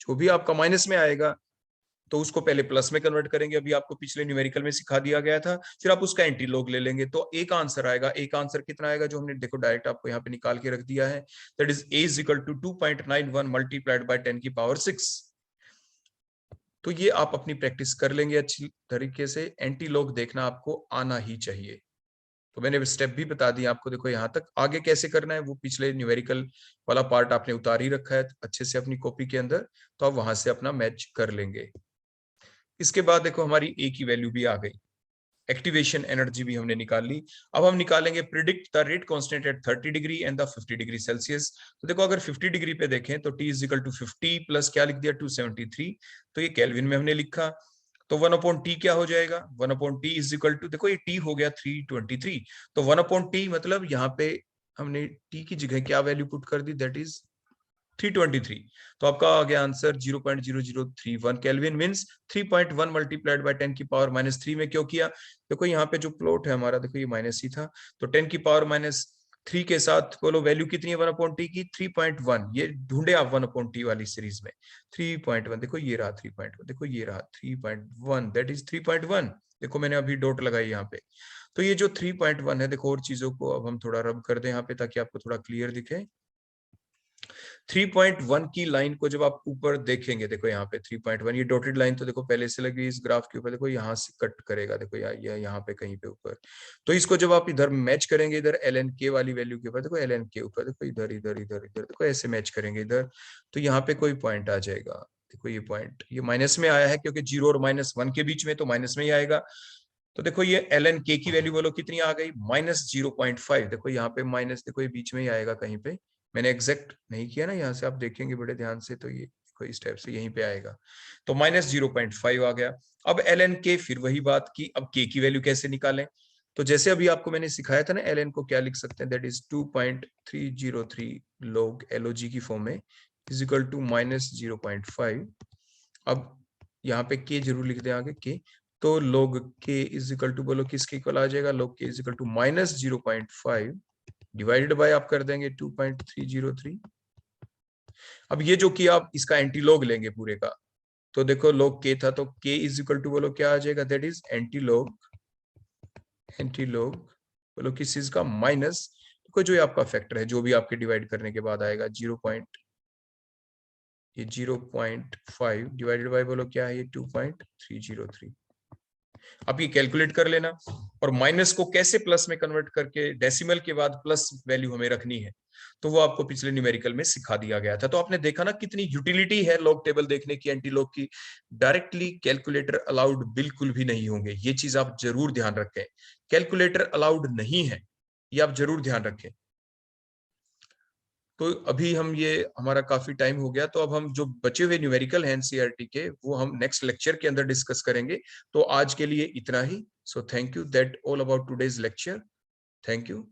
जो भी आपका माइनस में आएगा तो उसको पहले प्लस में कन्वर्ट करेंगे, अभी आपको पिछले न्यूमेरिकल में सिखा दिया गया था, फिर आप उसका एंटी लॉग ले लेंगे तो एक आंसर आएगा। एक आंसर कितना आएगा जो हमने देखो डायरेक्ट आपको यहाँ पे निकाल के रख दिया है, that is a is equal to 2.91 multiplied by 10 की पावर 6। तो ये आप अपनी प्रैक्टिस कर लेंगे अच्छी तरीके से, एंटी लॉग देखना आपको आना ही चाहिए। तो मैंने स्टेप भी बता दिया आपको, देखो यहाँ तक, आगे कैसे करना है वो पिछले न्यूमेरिकल वाला पार्ट आपने उतार ही रखा है अच्छे से अपनी कॉपी के अंदर, तो आप वहां से अपना मैच कर लेंगे। इसके बाद देखो हमारी ए की वैल्यू भी आ गई, एक्टिवेशन एनर्जी भी हमने निकाल ली। अब हम निकालेंगे predict the rate constant at 30 degree and the 50 degree Celsius. तो देखो अगर 50 डिग्री पे देखें तो T is equal to 50 plus क्या लिख दिया 273, तो ये केल्विन में हमने लिखा, तो 1/T क्या हो जाएगा, 1/T इज इक्वल टू, देखो ये T हो गया 323, तो 1/T मतलब यहाँ पे हमने T की जगह क्या वैल्यू पुट कर दी, दैट इज 323। तो आपका आ गया answer 0.0031 kelvin, means 3.1 multiplied by 10 की पावर माइनस 3 में क्यों किया, देखो यहाँ पे जो प्लॉट है हमारा, देखो ये माइनस ही था, तो 10 की पावर माइनस 3 के साथ बोलो वैल्यू कितनी है 1/T की, 3.1। ये ढूंढे आप 1/T वाली सीरीज में 3.1, देखो ये रहा 3.1, देखो ये रहा 3.1, दैट इज 3.1। देखो मैंने अभी डॉट लगाई यहाँ पे, तो ये जो 3.1 है, देखो और चीजों को अब हम थोड़ा रब कर दें यहाँ पे ताकि आपको थोड़ा क्लियर दिखे। 3.1 की लाइन को जब आप ऊपर देखेंगे, देखो यहाँ पे 3.1 ये डॉटेड लाइन तो देखो पहले से लगी इस ग्राफ के ऊपर, देखो यहाँ से कट करेगा, देखो यहाँ पे कहीं पे ऊपर, तो इसको जब आप इधर मैच करेंगे इधर LNK वाली वैल्यू के ऊपर, देखो LNK ऊपर, देखो इधर इधर इधर इधर, देखो ऐसे मैच करेंगे इधर, तो यहाँ पे कोई पॉइंट आ जाएगा। देखो ये पॉइंट ये माइनस में आया है क्योंकि 0 और -1 के बीच में, तो माइनस में ही आएगा। तो देखो ये LNK की वैल्यू बोलो कितनी आ गई, -0.5। देखो यहाँ पे माइनस, देखो ये बीच में ही आएगा कहीं पे, मैंने एग्जैक्ट नहीं किया ना, यहाँ से आप देखेंगे बड़े ध्यान से, तो ये कोई स्टेप से यहीं पे आएगा, तो -0.5 आ गया। अब LNK फिर वही बात की, अब K की वैल्यू कैसे निकालें, तो जैसे अभी आपको मैंने सिखाया था ना, LN को क्या लिख सकते हैं, दैट इज 2.303 log LOG की फॉर्म में इज इक्वल टू -0.5। अब यहाँ पे K जरूर लिख दें आगे K, तो log K is equal to बोलो किसके इक्वल आ जाएगा, log K is equal to -0.5 divided by आप कर देंगे 2.303। अब ये जो कि आप इसका एंटी लॉग लेंगे पूरे का, तो देखो log K था तो K इज इक्वल टू बोलो क्या आ जाएगा, दैट इज एंटी लॉग बोलो किस चीज का, माइनस, देखो जो आपका फैक्टर है जो भी आपके डिवाइड करने के बाद आएगा 0.5 डिवाइडेड बाय बोलो क्या है ये 2.303। आप ये कैलकुलेट कर लेना, और माइनस को कैसे प्लस में कन्वर्ट करके डेसिमल के बाद प्लस वैल्यू हमें रखनी है, तो वो आपको पिछले न्यूमेरिकल में सिखा दिया गया था। तो आपने देखा ना कितनी यूटिलिटी है लॉग टेबल देखने की, एंटी लॉग की। डायरेक्टली कैलकुलेटर अलाउड बिल्कुल भी नहीं होंगे, ये चीज आप जरूर ध्यान रखें, कैलकुलेटर अलाउड नहीं है, ये आप जरूर ध्यान रखें। तो अभी हम ये हमारा काफी टाइम हो गया, तो अब हम जो बचे हुए न्यूमेरिकल हैं एनसीईआरटी के, वो हम नेक्स्ट लेक्चर के अंदर डिस्कस करेंगे। तो आज के लिए इतना ही। So thank you, that all about today's lecture. Thank you.